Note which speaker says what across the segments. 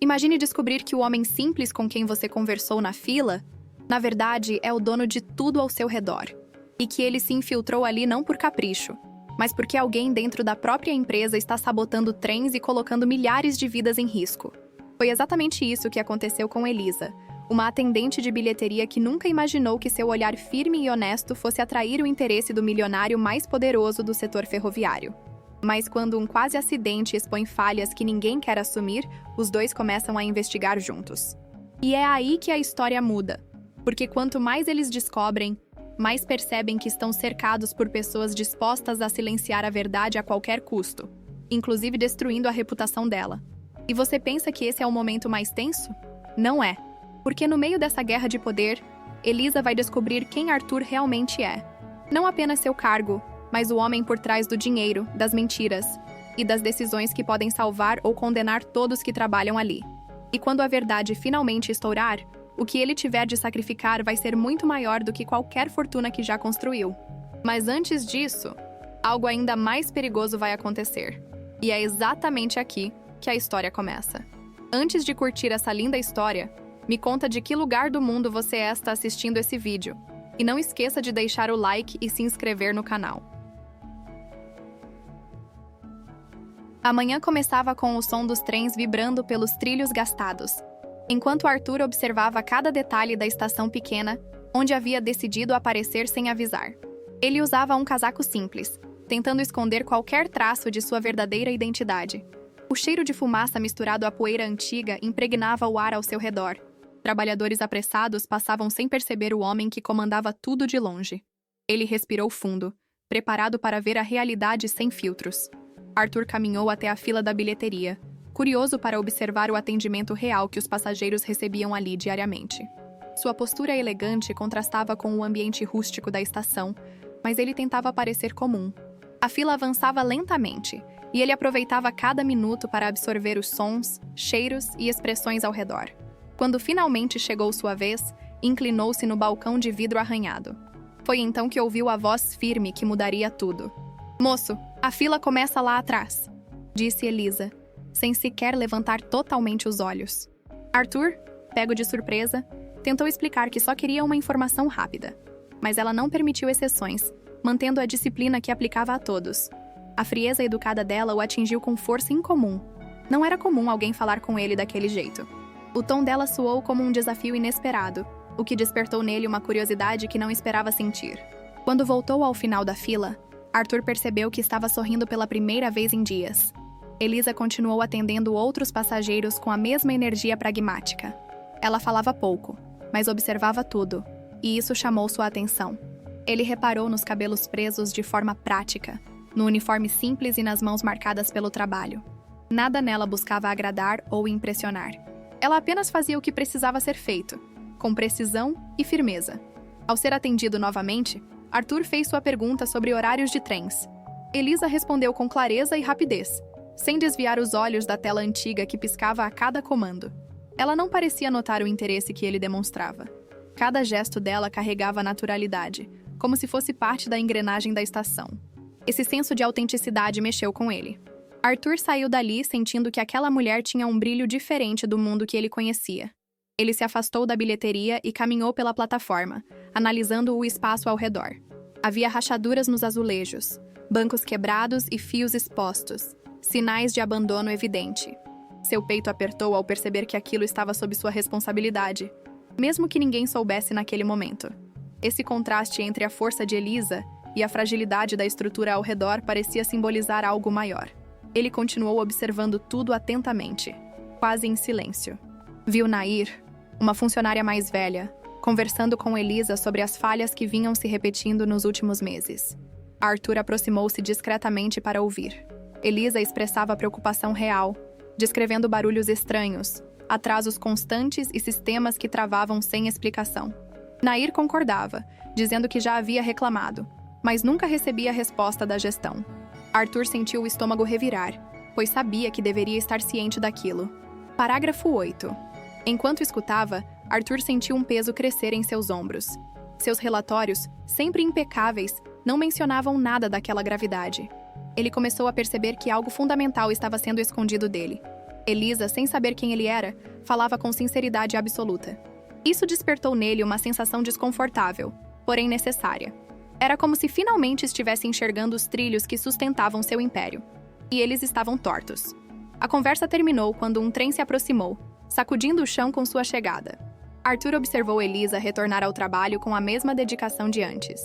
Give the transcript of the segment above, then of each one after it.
Speaker 1: Imagine descobrir que o homem simples com quem você conversou na fila, na verdade, é o dono de tudo ao seu redor. E que ele se infiltrou ali não por capricho, mas porque alguém dentro da própria empresa está sabotando trens e colocando milhares de vidas em risco. Foi exatamente isso que aconteceu com Elisa, uma atendente de bilheteria que nunca imaginou que seu olhar firme e honesto fosse atrair o interesse do milionário mais poderoso do setor ferroviário. Mas quando um quase acidente expõe falhas que ninguém quer assumir, os dois começam a investigar juntos. E é aí que a história muda, porque quanto mais eles descobrem, mais percebem que estão cercados por pessoas dispostas a silenciar a verdade a qualquer custo, inclusive destruindo a reputação dela. E você pensa que esse é o momento mais tenso? Não é. Porque no meio dessa guerra de poder, Elisa vai descobrir quem Arthur realmente é. Não apenas seu cargo, mas o homem por trás do dinheiro, das mentiras e das decisões que podem salvar ou condenar todos que trabalham ali. E quando a verdade finalmente estourar, o que ele tiver de sacrificar vai ser muito maior do que qualquer fortuna que já construiu. Mas antes disso, algo ainda mais perigoso vai acontecer. E é exatamente aqui que a história começa. Antes de curtir essa linda história, me conta de que lugar do mundo você está assistindo esse vídeo. E não esqueça de deixar o like e se inscrever no canal. A manhã começava com o som dos trens vibrando pelos trilhos gastados, enquanto Arthur observava cada detalhe da estação pequena, onde havia decidido aparecer sem avisar. Ele usava um casaco simples, tentando esconder qualquer traço de sua verdadeira identidade. O cheiro de fumaça misturado à poeira antiga impregnava o ar ao seu redor. Trabalhadores apressados passavam sem perceber o homem que comandava tudo de longe. Ele respirou fundo, preparado para ver a realidade sem filtros. Arthur caminhou até a fila da bilheteria, curioso para observar o atendimento real que os passageiros recebiam ali diariamente. Sua postura elegante contrastava com o ambiente rústico da estação, mas ele tentava parecer comum. A fila avançava lentamente, e ele aproveitava cada minuto para absorver os sons, cheiros e expressões ao redor. Quando finalmente chegou sua vez, inclinou-se no balcão de vidro arranhado. Foi então que ouviu a voz firme que mudaria tudo. "Moço, a fila começa lá atrás", disse Elisa, sem sequer levantar totalmente os olhos. Arthur, pego de surpresa, tentou explicar que só queria uma informação rápida. Mas ela não permitiu exceções, mantendo a disciplina que aplicava a todos. A frieza educada dela o atingiu com força incomum. Não era comum alguém falar com ele daquele jeito. O tom dela soou como um desafio inesperado, o que despertou nele uma curiosidade que não esperava sentir. Quando voltou ao final da fila, Arthur percebeu que estava sorrindo pela primeira vez em dias. Elisa continuou atendendo outros passageiros com a mesma energia pragmática. Ela falava pouco, mas observava tudo, e isso chamou sua atenção. Ele reparou nos cabelos presos de forma prática, no uniforme simples e nas mãos marcadas pelo trabalho. Nada nela buscava agradar ou impressionar. Ela apenas fazia o que precisava ser feito, com precisão e firmeza. Ao ser atendido novamente, Arthur fez sua pergunta sobre horários de trens. Elisa respondeu com clareza e rapidez, sem desviar os olhos da tela antiga que piscava a cada comando. Ela não parecia notar o interesse que ele demonstrava. Cada gesto dela carregava naturalidade, como se fosse parte da engrenagem da estação. Esse senso de autenticidade mexeu com ele. Arthur saiu dali sentindo que aquela mulher tinha um brilho diferente do mundo que ele conhecia. Ele se afastou da bilheteria e caminhou pela plataforma, analisando o espaço ao redor. Havia rachaduras nos azulejos, bancos quebrados e fios expostos, sinais de abandono evidente. Seu peito apertou ao perceber que aquilo estava sob sua responsabilidade, mesmo que ninguém soubesse naquele momento. Esse contraste entre a força de Elisa e a fragilidade da estrutura ao redor parecia simbolizar algo maior. Ele continuou observando tudo atentamente, quase em silêncio. Viu Nair, uma funcionária mais velha, conversando com Elisa sobre as falhas que vinham se repetindo nos últimos meses. Arthur aproximou-se discretamente para ouvir. Elisa expressava preocupação real, descrevendo barulhos estranhos, atrasos constantes e sistemas que travavam sem explicação. Nair concordava, dizendo que já havia reclamado, mas nunca recebia resposta da gestão. Arthur sentiu o estômago revirar, pois sabia que deveria estar ciente daquilo. Parágrafo 8. Enquanto escutava, Arthur sentiu um peso crescer em seus ombros. Seus relatórios, sempre impecáveis, não mencionavam nada daquela gravidade. Ele começou a perceber que algo fundamental estava sendo escondido dele. Elisa, sem saber quem ele era, falava com sinceridade absoluta. Isso despertou nele uma sensação desconfortável, porém necessária. Era como se finalmente estivesse enxergando os trilhos que sustentavam seu império. E eles estavam tortos. A conversa terminou quando um trem se aproximou, sacudindo o chão com sua chegada. Arthur observou Elisa retornar ao trabalho com a mesma dedicação de antes.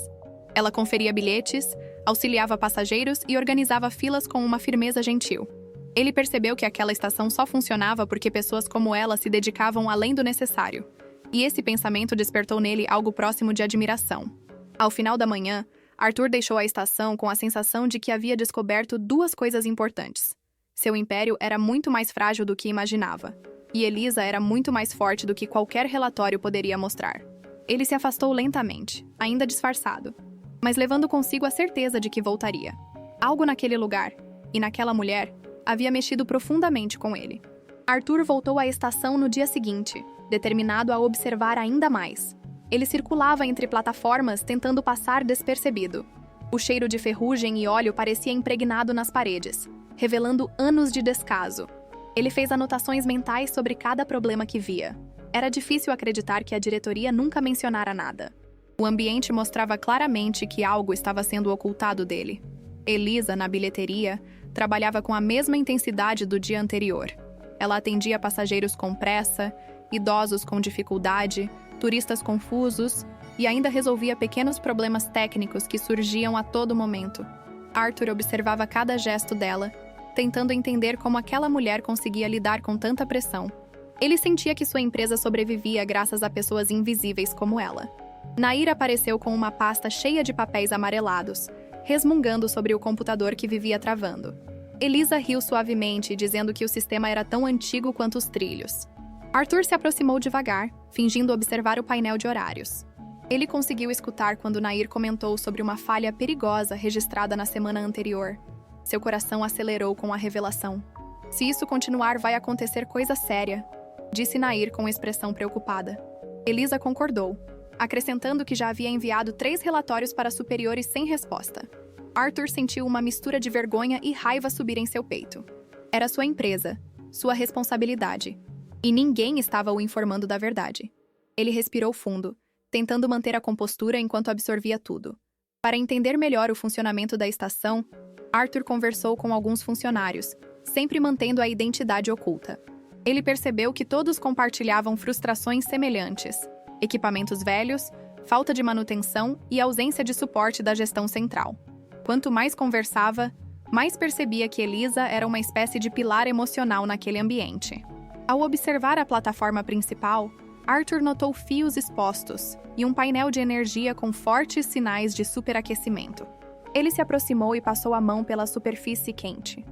Speaker 1: Ela conferia bilhetes, auxiliava passageiros e organizava filas com uma firmeza gentil. Ele percebeu que aquela estação só funcionava porque pessoas como ela se dedicavam além do necessário. E esse pensamento despertou nele algo próximo de admiração. Ao final da manhã, Arthur deixou a estação com a sensação de que havia descoberto duas coisas importantes. Seu império era muito mais frágil do que imaginava, e Elisa era muito mais forte do que qualquer relatório poderia mostrar. Ele se afastou lentamente, ainda disfarçado, mas levando consigo a certeza de que voltaria. Algo naquele lugar, e naquela mulher, havia mexido profundamente com ele. Arthur voltou à estação no dia seguinte, determinado a observar ainda mais. Ele circulava entre plataformas tentando passar despercebido. O cheiro de ferrugem e óleo parecia impregnado nas paredes, revelando anos de descaso. Ele fez anotações mentais sobre cada problema que via. Era difícil acreditar que a diretoria nunca mencionara nada. O ambiente mostrava claramente que algo estava sendo ocultado dele. Elisa, na bilheteria, trabalhava com a mesma intensidade do dia anterior. Ela atendia passageiros com pressa, idosos com dificuldade, turistas confusos e ainda resolvia pequenos problemas técnicos que surgiam a todo momento. Arthur observava cada gesto dela, tentando entender como aquela mulher conseguia lidar com tanta pressão. Ele sentia que sua empresa sobrevivia graças a pessoas invisíveis como ela. Nair apareceu com uma pasta cheia de papéis amarelados, resmungando sobre o computador que vivia travando. Elisa riu suavemente, dizendo que o sistema era tão antigo quanto os trilhos. Arthur se aproximou devagar, fingindo observar o painel de horários. Ele conseguiu escutar quando Nair comentou sobre uma falha perigosa registrada na semana anterior. Seu coração acelerou com a revelação. Se isso continuar, vai acontecer coisa séria, disse Nair com expressão preocupada. Elisa concordou, acrescentando que já havia enviado 3 relatórios para superiores sem resposta. Arthur sentiu uma mistura de vergonha e raiva subir em seu peito. Era sua empresa, sua responsabilidade. E ninguém estava o informando da verdade. Ele respirou fundo, tentando manter a compostura enquanto absorvia tudo. Para entender melhor o funcionamento da estação, Arthur conversou com alguns funcionários, sempre mantendo a identidade oculta. Ele percebeu que todos compartilhavam frustrações semelhantes: equipamentos velhos, falta de manutenção e ausência de suporte da gestão central. Quanto mais conversava, mais percebia que Elisa era uma espécie de pilar emocional naquele ambiente. Ao observar a plataforma principal, Arthur notou fios expostos e um painel de energia com fortes sinais de superaquecimento. Ele se aproximou e passou a mão pela superfície quente.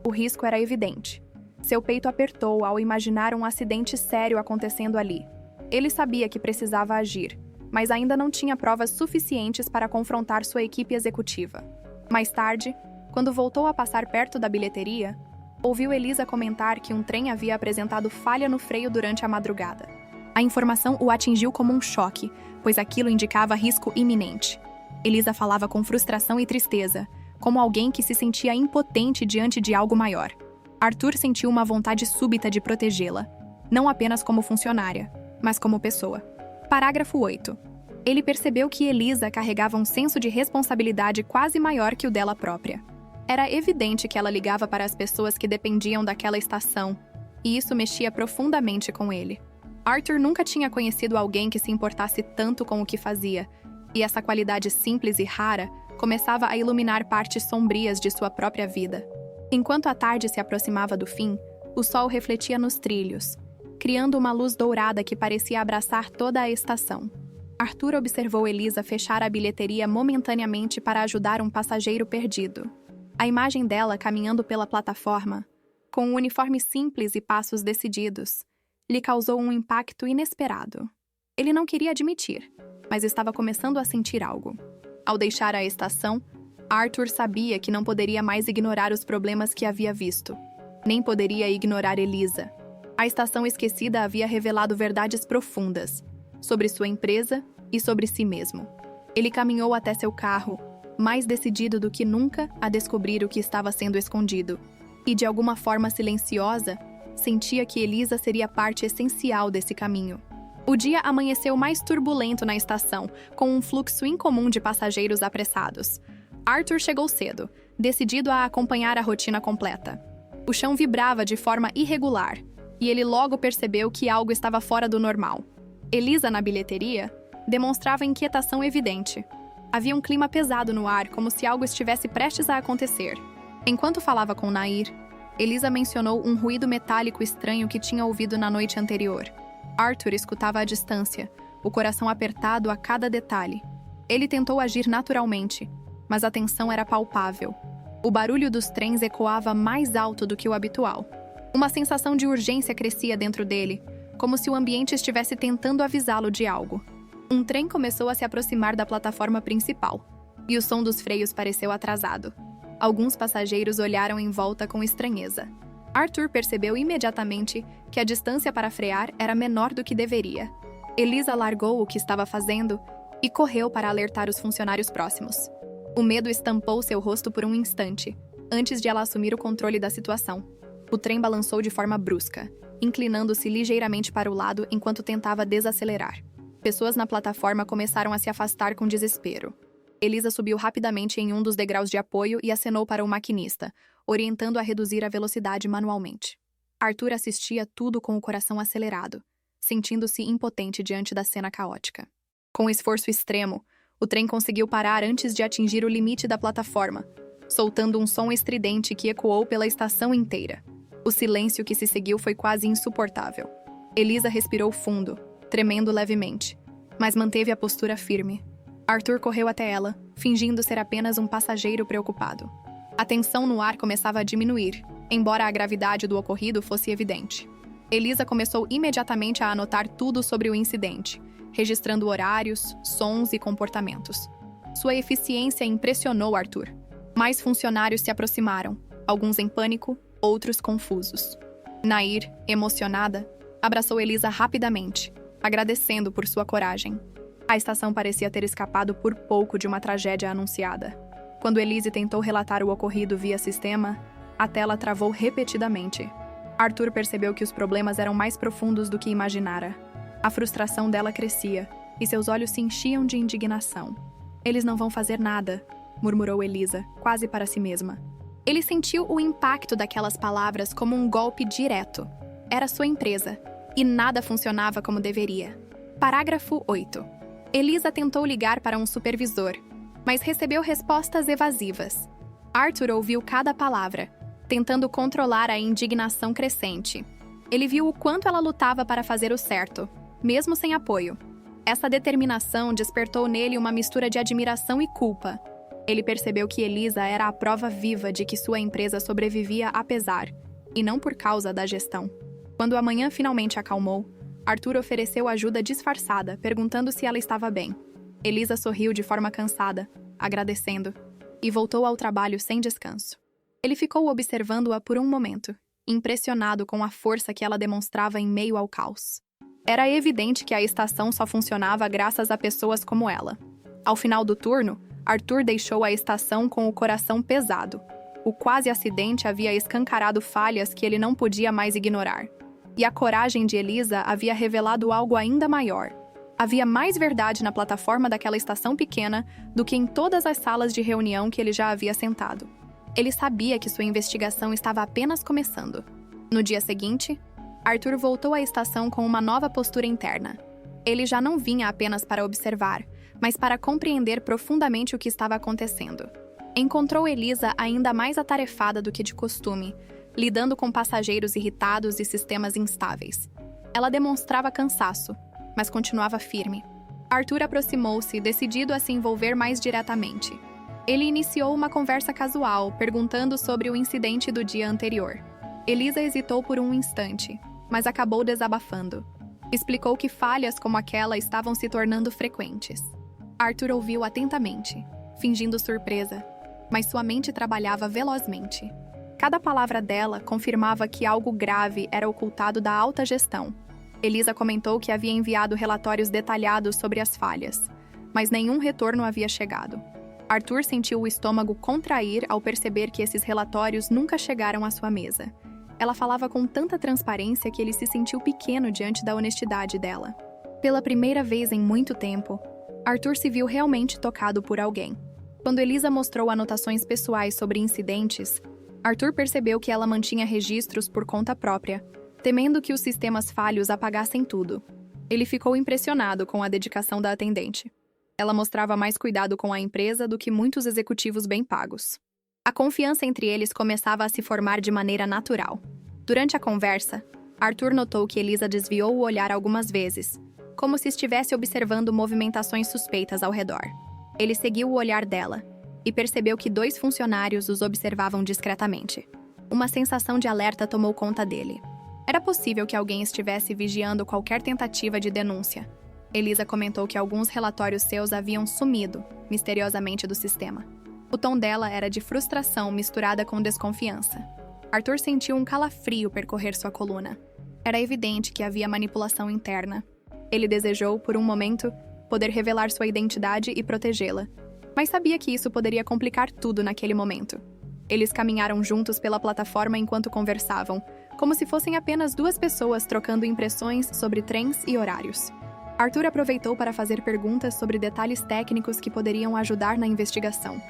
Speaker 1: O risco era evidente. Seu peito apertou ao imaginar um acidente sério acontecendo ali. Ele sabia que precisava agir, mas ainda não tinha provas suficientes para confrontar sua equipe executiva. Mais tarde, quando voltou a passar perto da bilheteria, ouviu Elisa comentar que um trem havia apresentado falha no freio durante a madrugada. A informação o atingiu como um choque, pois aquilo indicava risco iminente. Elisa falava com frustração e tristeza, como alguém que se sentia impotente diante de algo maior. Arthur sentiu uma vontade súbita de protegê-la, não apenas como funcionária, mas como pessoa. Parágrafo 8. Ele percebeu que Elisa carregava um senso de responsabilidade quase maior que o dela própria. Era evidente que ela ligava para as pessoas que dependiam daquela estação, e isso mexia profundamente com ele. Arthur nunca tinha conhecido alguém que se importasse tanto com o que fazia, e essa qualidade simples e rara começava a iluminar partes sombrias de sua própria vida. Enquanto a tarde se aproximava do fim, o sol refletia nos trilhos, criando uma luz dourada que parecia abraçar toda a estação. Arthur observou Elisa fechar a bilheteria momentaneamente para ajudar um passageiro perdido. A imagem dela caminhando pela plataforma, com um uniforme simples e passos decididos, lhe causou um impacto inesperado. Ele não queria admitir, mas estava começando a sentir algo. Ao deixar a estação, Arthur sabia que não poderia mais ignorar os problemas que havia visto, nem poderia ignorar Elisa. A estação esquecida havia revelado verdades profundas sobre sua empresa e sobre si mesmo. Ele caminhou até seu carro, mais decidido do que nunca a descobrir o que estava sendo escondido, e de alguma forma silenciosa, sentia que Elisa seria parte essencial desse caminho. O dia amanheceu mais turbulento na estação, com um fluxo incomum de passageiros apressados. Arthur chegou cedo, decidido a acompanhar a rotina completa. O chão vibrava de forma irregular, e ele logo percebeu que algo estava fora do normal. Elisa, na bilheteria, demonstrava inquietação evidente. Havia um clima pesado no ar, como se algo estivesse prestes a acontecer. Enquanto falava com Nair, Elisa mencionou um ruído metálico estranho que tinha ouvido na noite anterior. Arthur escutava à distância, o coração apertado a cada detalhe. Ele tentou agir naturalmente, mas a tensão era palpável. O barulho dos trens ecoava mais alto do que o habitual. Uma sensação de urgência crescia dentro dele, como se o ambiente estivesse tentando avisá-lo de algo. Um trem começou a se aproximar da plataforma principal, e o som dos freios pareceu atrasado. Alguns passageiros olharam em volta com estranheza. Arthur percebeu imediatamente que a distância para frear era menor do que deveria. Elisa largou o que estava fazendo e correu para alertar os funcionários próximos. O medo estampou seu rosto por um instante, antes de ela assumir o controle da situação. O trem balançou de forma brusca, inclinando-se ligeiramente para o lado enquanto tentava desacelerar. Pessoas na plataforma começaram a se afastar com desespero. Elisa subiu rapidamente em um dos degraus de apoio e acenou para o maquinista, orientando a reduzir a velocidade manualmente. Arthur assistia tudo com o coração acelerado, sentindo-se impotente diante da cena caótica. Com esforço extremo, o trem conseguiu parar antes de atingir o limite da plataforma, soltando um som estridente que ecoou pela estação inteira. O silêncio que se seguiu foi quase insuportável. Elisa respirou fundo, tremendo levemente, mas manteve a postura firme. Arthur correu até ela, fingindo ser apenas um passageiro preocupado. A tensão no ar começava a diminuir, embora a gravidade do ocorrido fosse evidente. Elisa começou imediatamente a anotar tudo sobre o incidente, registrando horários, sons e comportamentos. Sua eficiência impressionou Arthur. Mais funcionários se aproximaram, alguns em pânico, outros confusos. Nair, emocionada, abraçou Elisa rapidamente, agradecendo por sua coragem. A estação parecia ter escapado por pouco de uma tragédia anunciada. Quando Elise tentou relatar o ocorrido via sistema, a tela travou repetidamente. Arthur percebeu que os problemas eram mais profundos do que imaginara. A frustração dela crescia, e seus olhos se enchiam de indignação. "Eles não vão fazer nada", murmurou Elisa, quase para si mesma. Ele sentiu o impacto daquelas palavras como um golpe direto. Era sua empresa, e nada funcionava como deveria. Parágrafo 8. Elisa tentou ligar para um supervisor, mas recebeu respostas evasivas. Arthur ouviu cada palavra, tentando controlar a indignação crescente. Ele viu o quanto ela lutava para fazer o certo, mesmo sem apoio. Essa determinação despertou nele uma mistura de admiração e culpa. Ele percebeu que Elisa era a prova viva de que sua empresa sobrevivia apesar, e não por causa da gestão. Quando a manhã finalmente acalmou, Arthur ofereceu ajuda disfarçada, perguntando se ela estava bem. Elisa sorriu de forma cansada, agradecendo, e voltou ao trabalho sem descanso. Ele ficou observando-a por um momento, impressionado com a força que ela demonstrava em meio ao caos. Era evidente que a estação só funcionava graças a pessoas como ela. Ao final do turno, Arthur deixou a estação com o coração pesado. O quase acidente havia escancarado falhas que ele não podia mais ignorar. E a coragem de Elisa havia revelado algo ainda maior. Havia mais verdade na plataforma daquela estação pequena do que em todas as salas de reunião que ele já havia sentado. Ele sabia que sua investigação estava apenas começando. No dia seguinte, Arthur voltou à estação com uma nova postura interna. Ele já não vinha apenas para observar, mas para compreender profundamente o que estava acontecendo. Encontrou Elisa ainda mais atarefada do que de costume, lidando com passageiros irritados e sistemas instáveis. Ela demonstrava cansaço, mas continuava firme. Arthur aproximou-se, decidido a se envolver mais diretamente. Ele iniciou uma conversa casual, perguntando sobre o incidente do dia anterior. Elisa hesitou por um instante, mas acabou desabafando. Explicou que falhas como aquela estavam se tornando frequentes. Arthur ouviu atentamente, fingindo surpresa, mas sua mente trabalhava velozmente. Cada palavra dela confirmava que algo grave era ocultado da alta gestão. Elisa comentou que havia enviado relatórios detalhados sobre as falhas, mas nenhum retorno havia chegado. Arthur sentiu o estômago contrair ao perceber que esses relatórios nunca chegaram à sua mesa. Ela falava com tanta transparência que ele se sentiu pequeno diante da honestidade dela. Pela primeira vez em muito tempo, Arthur se viu realmente tocado por alguém. Quando Elisa mostrou anotações pessoais sobre incidentes, Arthur percebeu que ela mantinha registros por conta própria, temendo que os sistemas falhos apagassem tudo. Ele ficou impressionado com a dedicação da atendente. Ela mostrava mais cuidado com a empresa do que muitos executivos bem pagos. A confiança entre eles começava a se formar de maneira natural. Durante a conversa, Arthur notou que Elisa desviou o olhar algumas vezes, como se estivesse observando movimentações suspeitas ao redor. Ele seguiu o olhar dela e percebeu que 2 funcionários os observavam discretamente. Uma sensação de alerta tomou conta dele. Era possível que alguém estivesse vigiando qualquer tentativa de denúncia. Elisa comentou que alguns relatórios seus haviam sumido, misteriosamente, do sistema. O tom dela era de frustração misturada com desconfiança. Arthur sentiu um calafrio percorrer sua coluna. Era evidente que havia manipulação interna. Ele desejou, por um momento, poder revelar sua identidade e protegê-la, mas sabia que isso poderia complicar tudo naquele momento. Eles caminharam juntos pela plataforma enquanto conversavam, como se fossem apenas 2 pessoas trocando impressões sobre trens e horários. Arthur aproveitou para fazer perguntas sobre detalhes técnicos que poderiam ajudar na investigação.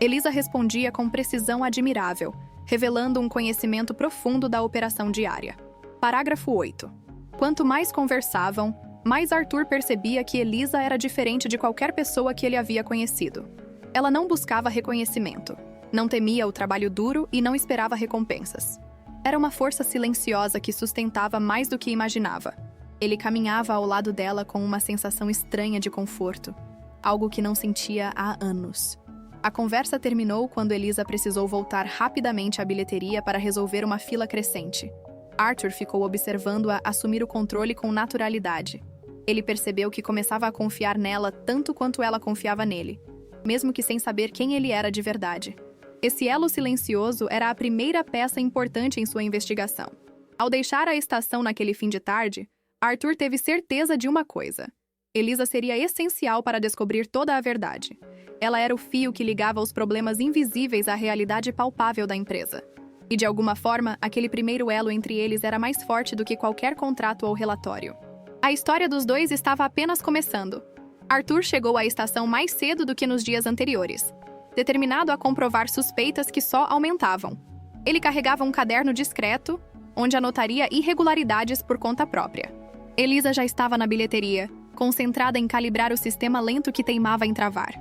Speaker 1: Elisa respondia com precisão admirável, revelando um conhecimento profundo da operação diária. Parágrafo 8. Quanto mais conversavam, mais Arthur percebia que Elisa era diferente de qualquer pessoa que ele havia conhecido. Ela não buscava reconhecimento, não temia o trabalho duro e não esperava recompensas. Era uma força silenciosa que sustentava mais do que imaginava. Ele caminhava ao lado dela com uma sensação estranha de conforto, algo que não sentia há anos. A conversa terminou quando Elisa precisou voltar rapidamente à bilheteria para resolver uma fila crescente. Arthur ficou observando-a assumir o controle com naturalidade. Ele percebeu que começava a confiar nela tanto quanto ela confiava nele, mesmo que sem saber quem ele era de verdade. Esse elo silencioso era a primeira peça importante em sua investigação. Ao deixar a estação naquele fim de tarde, Arthur teve certeza de uma coisa: Elisa seria essencial para descobrir toda a verdade. Ela era o fio que ligava os problemas invisíveis à realidade palpável da empresa. E, de alguma forma, aquele primeiro elo entre eles era mais forte do que qualquer contrato ou relatório. A história dos 2 estava apenas começando. Arthur chegou à estação mais cedo do que nos dias anteriores, determinado a comprovar suspeitas que só aumentavam. Ele carregava um caderno discreto, onde anotaria irregularidades por conta própria. Elisa já estava na bilheteria, concentrada em calibrar o sistema lento que teimava em travar.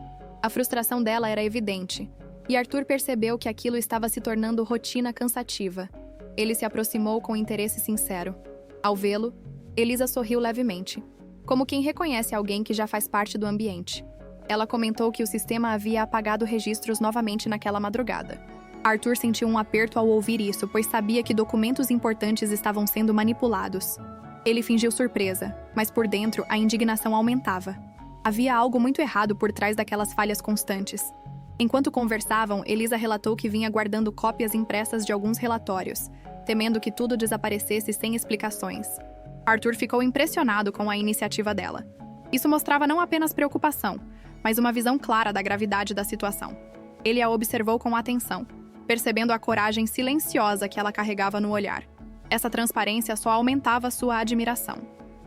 Speaker 1: A frustração dela era evidente, e Arthur percebeu que aquilo estava se tornando rotina cansativa. Ele se aproximou com interesse sincero. Ao vê-lo, Elisa sorriu levemente, como quem reconhece alguém que já faz parte do ambiente. Ela comentou que o sistema havia apagado registros novamente naquela madrugada. Arthur sentiu um aperto ao ouvir isso, pois sabia que documentos importantes estavam sendo manipulados. Ele fingiu surpresa, mas por dentro a indignação aumentava. Havia algo muito errado por trás daquelas falhas constantes. Enquanto conversavam, Elisa relatou que vinha guardando cópias impressas de alguns relatórios, temendo que tudo desaparecesse sem explicações. Arthur ficou impressionado com a iniciativa dela. Isso mostrava não apenas preocupação, mas uma visão clara da gravidade da situação. Ele a observou com atenção, percebendo a coragem silenciosa que ela carregava no olhar. Essa transparência só aumentava sua admiração.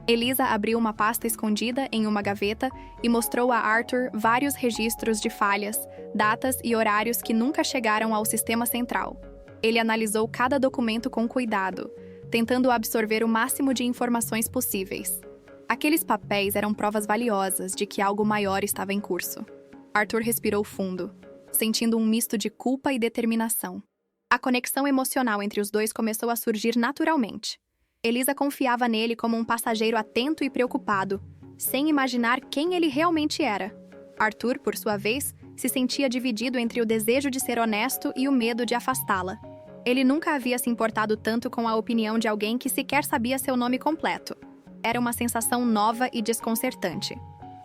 Speaker 1: Elisa abriu uma pasta escondida em uma gaveta e mostrou a Arthur vários registros de falhas, datas e horários que nunca chegaram ao sistema central. Ele analisou cada documento com cuidado, tentando absorver o máximo de informações possíveis. Aqueles papéis eram provas valiosas de que algo maior estava em curso. Arthur respirou fundo, sentindo um misto de culpa e determinação. A conexão emocional entre os 2 começou a surgir naturalmente. Elisa confiava nele como um passageiro atento e preocupado, sem imaginar quem ele realmente era. Arthur, por sua vez, se sentia dividido entre o desejo de ser honesto e o medo de afastá-la. Ele nunca havia se importado tanto com a opinião de alguém que sequer sabia seu nome completo. Era uma sensação nova e desconcertante.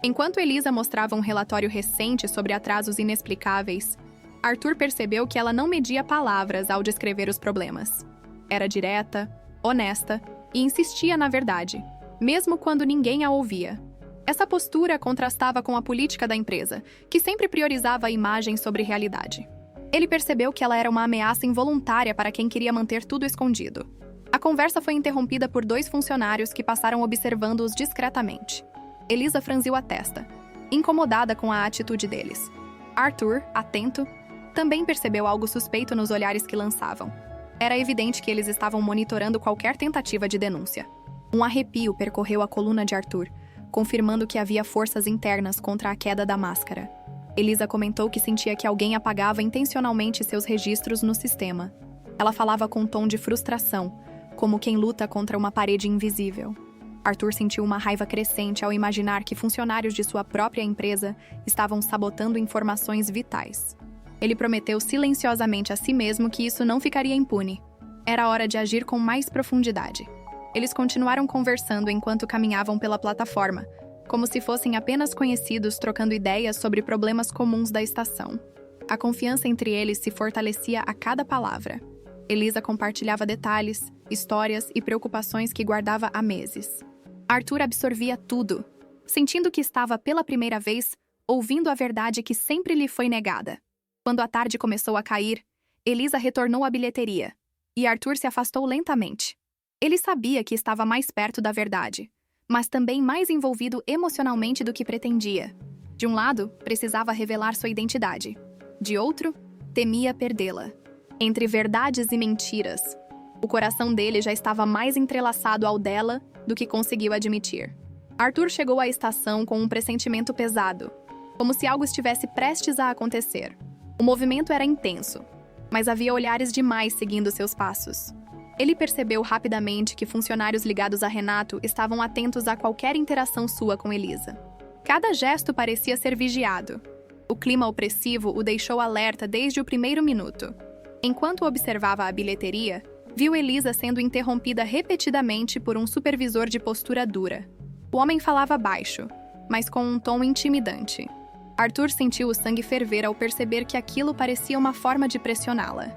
Speaker 1: Enquanto Elisa mostrava um relatório recente sobre atrasos inexplicáveis, Arthur percebeu que ela não media palavras ao descrever os problemas. Era direta, honesta e insistia na verdade, mesmo quando ninguém a ouvia. Essa postura contrastava com a política da empresa, que sempre priorizava a imagem sobre realidade. Ele percebeu que ela era uma ameaça involuntária para quem queria manter tudo escondido. A conversa foi interrompida por 2 funcionários que passaram observando-os discretamente. Elisa franziu a testa, incomodada com a atitude deles. Arthur, atento, também percebeu algo suspeito nos olhares que lançavam. Era evidente que eles estavam monitorando qualquer tentativa de denúncia. Um arrepio percorreu a coluna de Arthur, confirmando que havia forças internas contra a queda da máscara. Elisa comentou que sentia que alguém apagava intencionalmente seus registros no sistema. Ela falava com um tom de frustração, como quem luta contra uma parede invisível. Arthur sentiu uma raiva crescente ao imaginar que funcionários de sua própria empresa estavam sabotando informações vitais. Ele prometeu silenciosamente a si mesmo que isso não ficaria impune. Era hora de agir com mais profundidade. Eles continuaram conversando enquanto caminhavam pela plataforma, como se fossem apenas conhecidos trocando ideias sobre problemas comuns da estação. A confiança entre eles se fortalecia a cada palavra. Elisa compartilhava detalhes, histórias e preocupações que guardava há meses. Arthur absorvia tudo, sentindo que estava pela primeira vez ouvindo a verdade que sempre lhe foi negada. Quando a tarde começou a cair, Elisa retornou à bilheteria, e Arthur se afastou lentamente. Ele sabia que estava mais perto da verdade, mas também mais envolvido emocionalmente do que pretendia. De um lado, precisava revelar sua identidade. De outro, temia perdê-la. Entre verdades e mentiras, o coração dele já estava mais entrelaçado ao dela do que conseguiu admitir. Arthur chegou à estação com um pressentimento pesado, como se algo estivesse prestes a acontecer. O movimento era intenso, mas havia olhares demais seguindo seus passos. Ele percebeu rapidamente que funcionários ligados a Renato estavam atentos a qualquer interação sua com Elisa. Cada gesto parecia ser vigiado. O clima opressivo o deixou alerta desde o primeiro minuto. Enquanto observava a bilheteria, viu Elisa sendo interrompida repetidamente por um supervisor de postura dura. O homem falava baixo, mas com um tom intimidante. Arthur sentiu o sangue ferver ao perceber que aquilo parecia uma forma de pressioná-la.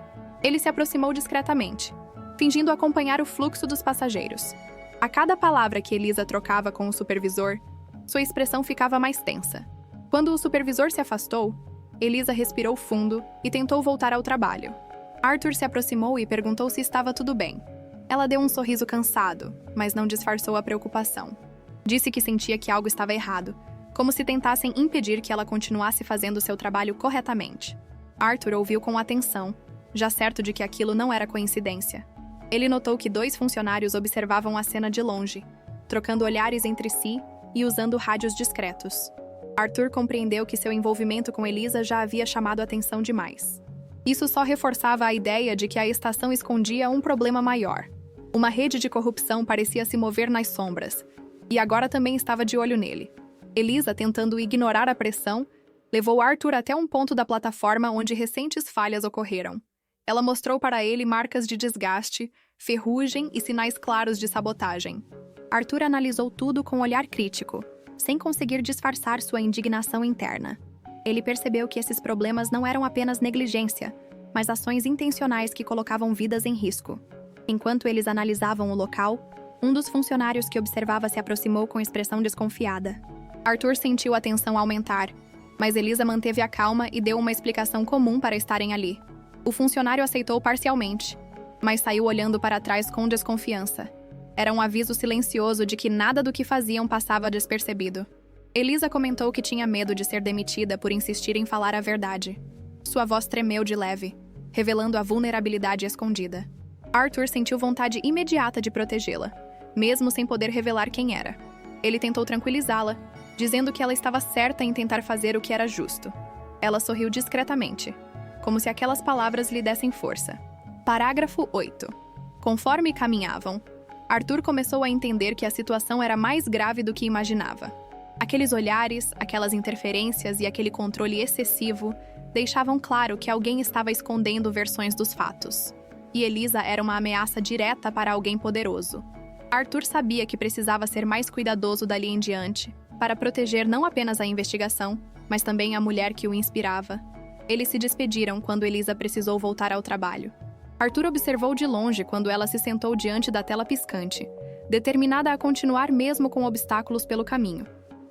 Speaker 1: Ele se aproximou discretamente, fingindo acompanhar o fluxo dos passageiros. A cada palavra que Elisa trocava com o supervisor, sua expressão ficava mais tensa. Quando o supervisor se afastou, Elisa respirou fundo e tentou voltar ao trabalho. Arthur se aproximou e perguntou se estava tudo bem. Ela deu um sorriso cansado, mas não disfarçou a preocupação. Disse que sentia que algo estava errado, como se tentassem impedir que ela continuasse fazendo seu trabalho corretamente. Arthur ouviu com atenção, já certo de que aquilo não era coincidência. Ele notou que 2 funcionários observavam a cena de longe, trocando olhares entre si e usando rádios discretos. Arthur compreendeu que seu envolvimento com Elisa já havia chamado atenção demais. Isso só reforçava a ideia de que a estação escondia um problema maior. Uma rede de corrupção parecia se mover nas sombras, e agora também estava de olho nele. Elisa, tentando ignorar a pressão, levou Arthur até um ponto da plataforma onde recentes falhas ocorreram. Ela mostrou para ele marcas de desgaste, ferrugem e sinais claros de sabotagem. Arthur analisou tudo com um olhar crítico, sem conseguir disfarçar sua indignação interna. Ele percebeu que esses problemas não eram apenas negligência, mas ações intencionais que colocavam vidas em risco. Enquanto eles analisavam o local, um dos funcionários que observava se aproximou com expressão desconfiada. Arthur sentiu a tensão aumentar, mas Elisa manteve a calma e deu uma explicação comum para estarem ali. O funcionário aceitou parcialmente, mas saiu olhando para trás com desconfiança. Era um aviso silencioso de que nada do que faziam passava despercebido. Elisa comentou que tinha medo de ser demitida por insistir em falar a verdade. Sua voz tremeu de leve, revelando a vulnerabilidade escondida. Arthur sentiu vontade imediata de protegê-la, mesmo sem poder revelar quem era. Ele tentou tranquilizá-la, dizendo que ela estava certa em tentar fazer o que era justo. Ela sorriu discretamente, como se aquelas palavras lhe dessem força. Parágrafo 8. Conforme caminhavam, Arthur começou a entender que a situação era mais grave do que imaginava. Aqueles olhares, aquelas interferências e aquele controle excessivo deixavam claro que alguém estava escondendo versões dos fatos. E Elisa era uma ameaça direta para alguém poderoso. Arthur sabia que precisava ser mais cuidadoso dali em diante, para proteger não apenas a investigação, mas também a mulher que o inspirava. Eles se despediram quando Elisa precisou voltar ao trabalho. Arthur observou de longe quando ela se sentou diante da tela piscante, determinada a continuar mesmo com obstáculos pelo caminho.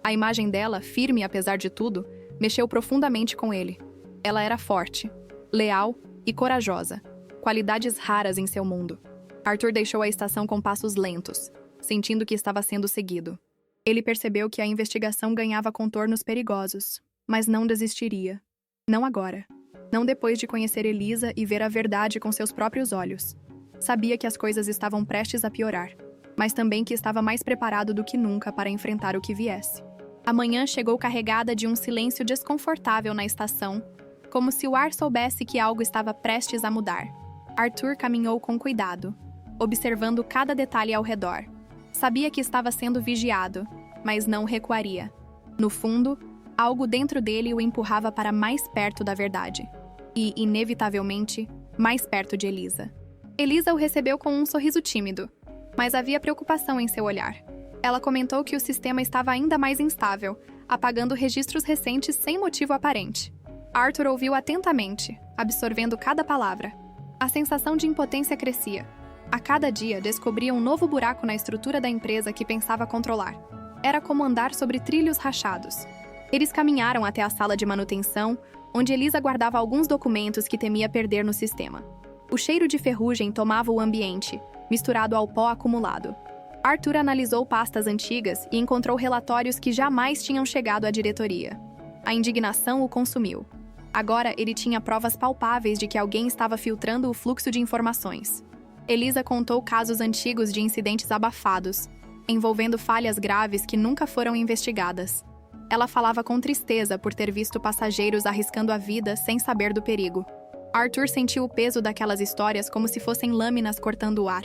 Speaker 1: A imagem dela, firme apesar de tudo, mexeu profundamente com ele. Ela era forte, leal e corajosa, qualidades raras em seu mundo. Arthur deixou a estação com passos lentos, sentindo que estava sendo seguido. Ele percebeu que a investigação ganhava contornos perigosos, mas não desistiria. Não agora. Não depois de conhecer Elisa e ver a verdade com seus próprios olhos. Sabia que as coisas estavam prestes a piorar, mas também que estava mais preparado do que nunca para enfrentar o que viesse. A manhã chegou carregada de um silêncio desconfortável na estação, como se o ar soubesse que algo estava prestes a mudar. Arthur caminhou com cuidado, observando cada detalhe ao redor. Sabia que estava sendo vigiado, mas não recuaria. No fundo, algo dentro dele o empurrava para mais perto da verdade. E, inevitavelmente, mais perto de Elisa. Elisa o recebeu com um sorriso tímido, mas havia preocupação em seu olhar. Ela comentou que o sistema estava ainda mais instável, apagando registros recentes sem motivo aparente. Arthur ouviu atentamente, absorvendo cada palavra. A sensação de impotência crescia. A cada dia descobria um novo buraco na estrutura da empresa que pensava controlar. Era como andar sobre trilhos rachados. Eles caminharam até a sala de manutenção, onde Elisa guardava alguns documentos que temia perder no sistema. O cheiro de ferrugem tomava o ambiente, misturado ao pó acumulado. Arthur analisou pastas antigas e encontrou relatórios que jamais tinham chegado à diretoria. A indignação o consumiu. Agora ele tinha provas palpáveis de que alguém estava filtrando o fluxo de informações. Elisa contou casos antigos de incidentes abafados, envolvendo falhas graves que nunca foram investigadas. Ela falava com tristeza por ter visto passageiros arriscando a vida sem saber do perigo. Arthur sentiu o peso daquelas histórias como se fossem lâminas cortando o ar.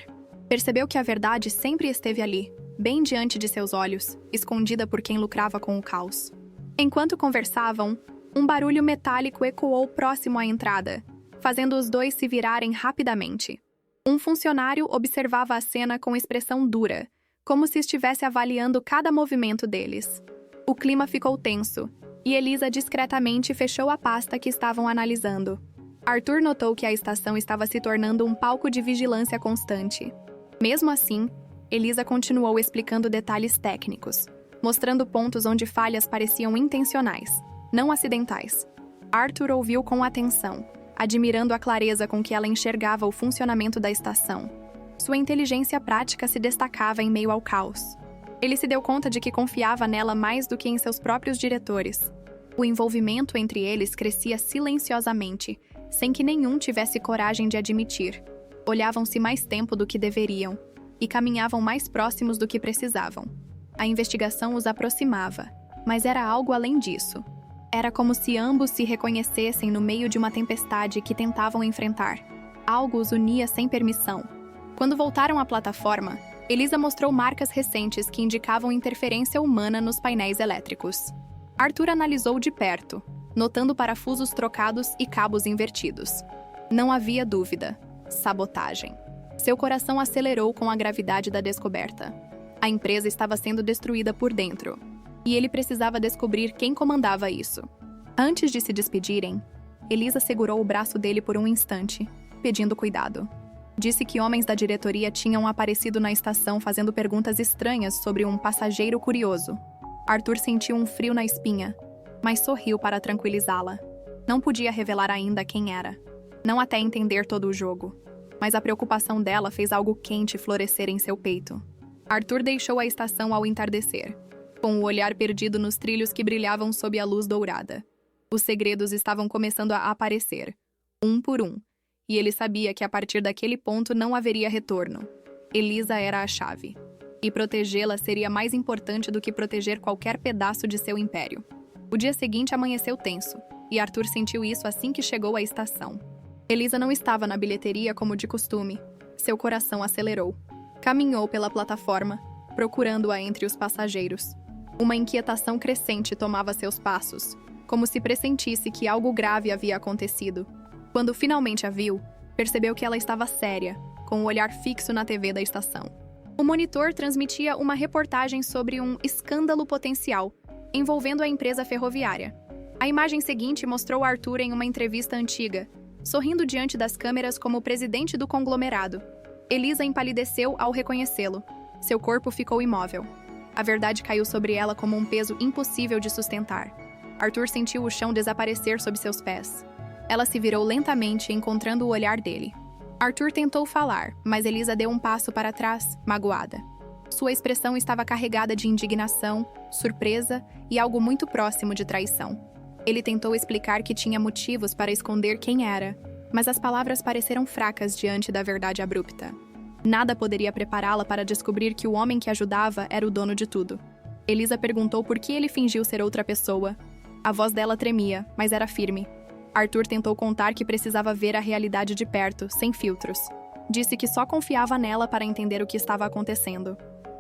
Speaker 1: Percebeu que a verdade sempre esteve ali, bem diante de seus olhos, escondida por quem lucrava com o caos. Enquanto conversavam, um barulho metálico ecoou próximo à entrada, fazendo os dois se virarem rapidamente. Um funcionário observava a cena com expressão dura, como se estivesse avaliando cada movimento deles. O clima ficou tenso, e Elisa discretamente fechou a pasta que estavam analisando. Arthur notou que a estação estava se tornando um palco de vigilância constante. Mesmo assim, Elisa continuou explicando detalhes técnicos, mostrando pontos onde falhas pareciam intencionais, não acidentais. Arthur ouviu com atenção, admirando a clareza com que ela enxergava o funcionamento da estação. Sua inteligência prática se destacava em meio ao caos. Ele se deu conta de que confiava nela mais do que em seus próprios diretores. O envolvimento entre eles crescia silenciosamente, sem que nenhum tivesse coragem de admitir. Olhavam-se mais tempo do que deveriam e caminhavam mais próximos do que precisavam. A investigação os aproximava, mas era algo além disso. Era como se ambos se reconhecessem no meio de uma tempestade que tentavam enfrentar. Algo os unia sem permissão. Quando voltaram à plataforma, Elisa mostrou marcas recentes que indicavam interferência humana nos painéis elétricos. Arthur analisou de perto, notando parafusos trocados e cabos invertidos. Não havia dúvida. Sabotagem. Seu coração acelerou com a gravidade da descoberta. A empresa estava sendo destruída por dentro, e ele precisava descobrir quem comandava isso. Antes de se despedirem, Elisa segurou o braço dele por um instante, pedindo cuidado. Disse que homens da diretoria tinham aparecido na estação fazendo perguntas estranhas sobre um passageiro curioso. Arthur sentiu um frio na espinha, mas sorriu para tranquilizá-la. Não podia revelar ainda quem era. Não até entender todo o jogo. Mas a preocupação dela fez algo quente florescer em seu peito. Arthur deixou a estação ao entardecer, com o olhar perdido nos trilhos que brilhavam sob a luz dourada. Os segredos estavam começando a aparecer, um por um, e ele sabia que a partir daquele ponto não haveria retorno. Elisa era a chave, e protegê-la seria mais importante do que proteger qualquer pedaço de seu império. O dia seguinte amanheceu tenso, e Arthur sentiu isso assim que chegou à estação. Elisa não estava na bilheteria como de costume. Seu coração acelerou. Caminhou pela plataforma, procurando-a entre os passageiros. Uma inquietação crescente tomava seus passos, como se pressentisse que algo grave havia acontecido. Quando finalmente a viu, percebeu que ela estava séria, com o olhar fixo na TV da estação. O monitor transmitia uma reportagem sobre um escândalo potencial, envolvendo a empresa ferroviária. A imagem seguinte mostrou Arthur em uma entrevista antiga, sorrindo diante das câmeras como o presidente do conglomerado. Elisa empalideceu ao reconhecê-lo. Seu corpo ficou imóvel. A verdade caiu sobre ela como um peso impossível de sustentar. Arthur sentiu o chão desaparecer sob seus pés. Ela se virou lentamente, encontrando o olhar dele. Arthur tentou falar, mas Elisa deu um passo para trás, magoada. Sua expressão estava carregada de indignação, surpresa e algo muito próximo de traição. Ele tentou explicar que tinha motivos para esconder quem era, mas as palavras pareceram fracas diante da verdade abrupta. Nada poderia prepará-la para descobrir que o homem que ajudava era o dono de tudo. Elisa perguntou por que ele fingiu ser outra pessoa. A voz dela tremia, mas era firme. Arthur tentou contar que precisava ver a realidade de perto, sem filtros. Disse que só confiava nela para entender o que estava acontecendo.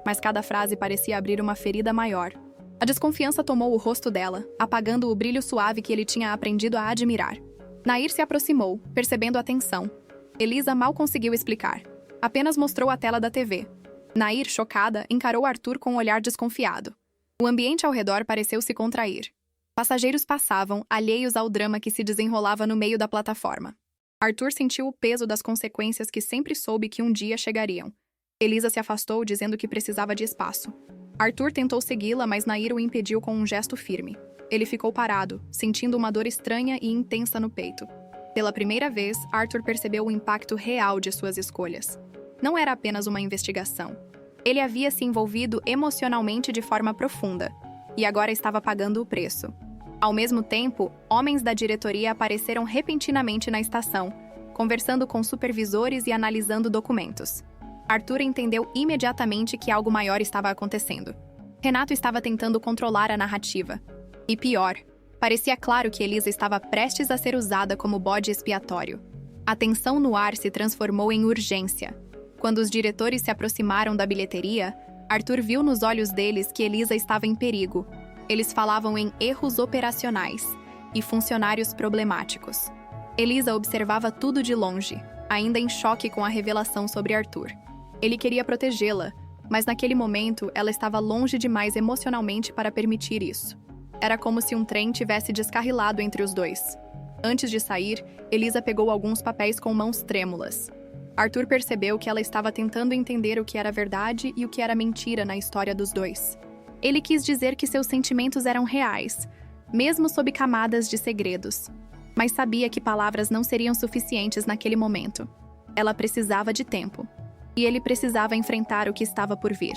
Speaker 1: Mas cada frase parecia abrir uma ferida maior. A desconfiança tomou o rosto dela, apagando o brilho suave que ele tinha aprendido a admirar. Nair se aproximou, percebendo a tensão. Elisa mal conseguiu explicar. Apenas mostrou a tela da TV. Nair, chocada, encarou Arthur com um olhar desconfiado. O ambiente ao redor pareceu se contrair. Passageiros passavam, alheios ao drama que se desenrolava no meio da plataforma. Arthur sentiu o peso das consequências que sempre soube que um dia chegariam. Elisa se afastou, dizendo que precisava de espaço. Arthur tentou segui-la, mas Nair o impediu com um gesto firme. Ele ficou parado, sentindo uma dor estranha e intensa no peito. Pela primeira vez, Arthur percebeu o impacto real de suas escolhas. Não era apenas uma investigação. Ele havia se envolvido emocionalmente de forma profunda, e agora estava pagando o preço. Ao mesmo tempo, homens da diretoria apareceram repentinamente na estação, conversando com supervisores e analisando documentos. Arthur entendeu imediatamente que algo maior estava acontecendo. Renato estava tentando controlar a narrativa. E pior, parecia claro que Elisa estava prestes a ser usada como bode expiatório. A tensão no ar se transformou em urgência. Quando os diretores se aproximaram da bilheteria, Arthur viu nos olhos deles que Elisa estava em perigo. Eles falavam em erros operacionais e funcionários problemáticos. Elisa observava tudo de longe, ainda em choque com a revelação sobre Arthur. Ele queria protegê-la, mas naquele momento ela estava longe demais emocionalmente para permitir isso. Era como se um trem tivesse descarrilado entre os dois. Antes de sair, Elisa pegou alguns papéis com mãos trêmulas. Arthur percebeu que ela estava tentando entender o que era verdade e o que era mentira na história dos dois. Ele quis dizer que seus sentimentos eram reais, mesmo sob camadas de segredos. Mas sabia que palavras não seriam suficientes naquele momento. Ela precisava de tempo. E ele precisava enfrentar o que estava por vir.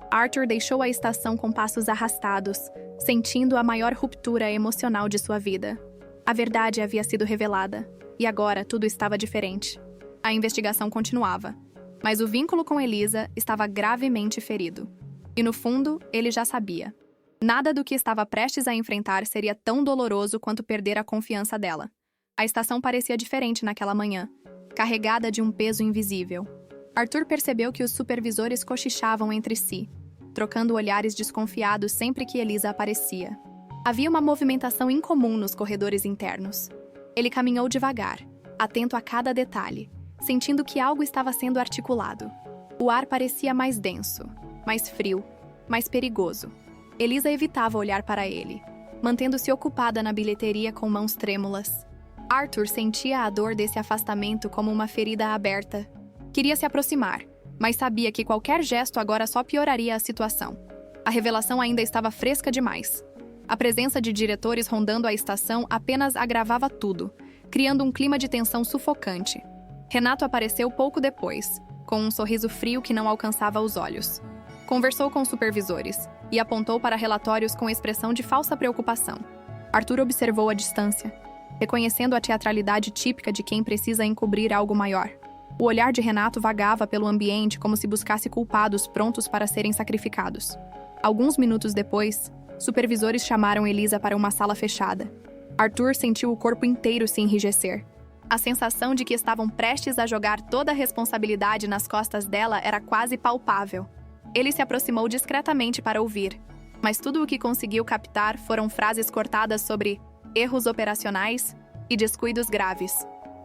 Speaker 1: Arthur deixou a estação com passos arrastados, sentindo a maior ruptura emocional de sua vida. A verdade havia sido revelada, e agora tudo estava diferente. A investigação continuava, mas o vínculo com Elisa estava gravemente ferido. E no fundo, ele já sabia. Nada do que estava prestes a enfrentar seria tão doloroso quanto perder a confiança dela. A estação parecia diferente naquela manhã, carregada de um peso invisível. Arthur percebeu que os supervisores cochichavam entre si, trocando olhares desconfiados sempre que Elisa aparecia. Havia uma movimentação incomum nos corredores internos. Ele caminhou devagar, atento a cada detalhe, sentindo que algo estava sendo articulado. O ar parecia mais denso, mais frio, mais perigoso. Elisa evitava olhar para ele, mantendo-se ocupada na bilheteria com mãos trêmulas. Arthur sentia a dor desse afastamento como uma ferida aberta. Queria se aproximar, mas sabia que qualquer gesto agora só pioraria a situação. A revelação ainda estava fresca demais. A presença de diretores rondando a estação apenas agravava tudo, criando um clima de tensão sufocante. Renato apareceu pouco depois, com um sorriso frio que não alcançava os olhos. Conversou com os supervisores e apontou para relatórios com expressão de falsa preocupação. Arthur observou a distância, reconhecendo a teatralidade típica de quem precisa encobrir algo maior. O olhar de Renato vagava pelo ambiente como se buscasse culpados prontos para serem sacrificados. Alguns minutos depois, supervisores chamaram Elisa para uma sala fechada. Arthur sentiu o corpo inteiro se enrijecer. A sensação de que estavam prestes a jogar toda a responsabilidade nas costas dela era quase palpável. Ele se aproximou discretamente para ouvir, mas tudo o que conseguiu captar foram frases cortadas sobre erros operacionais e descuidos graves.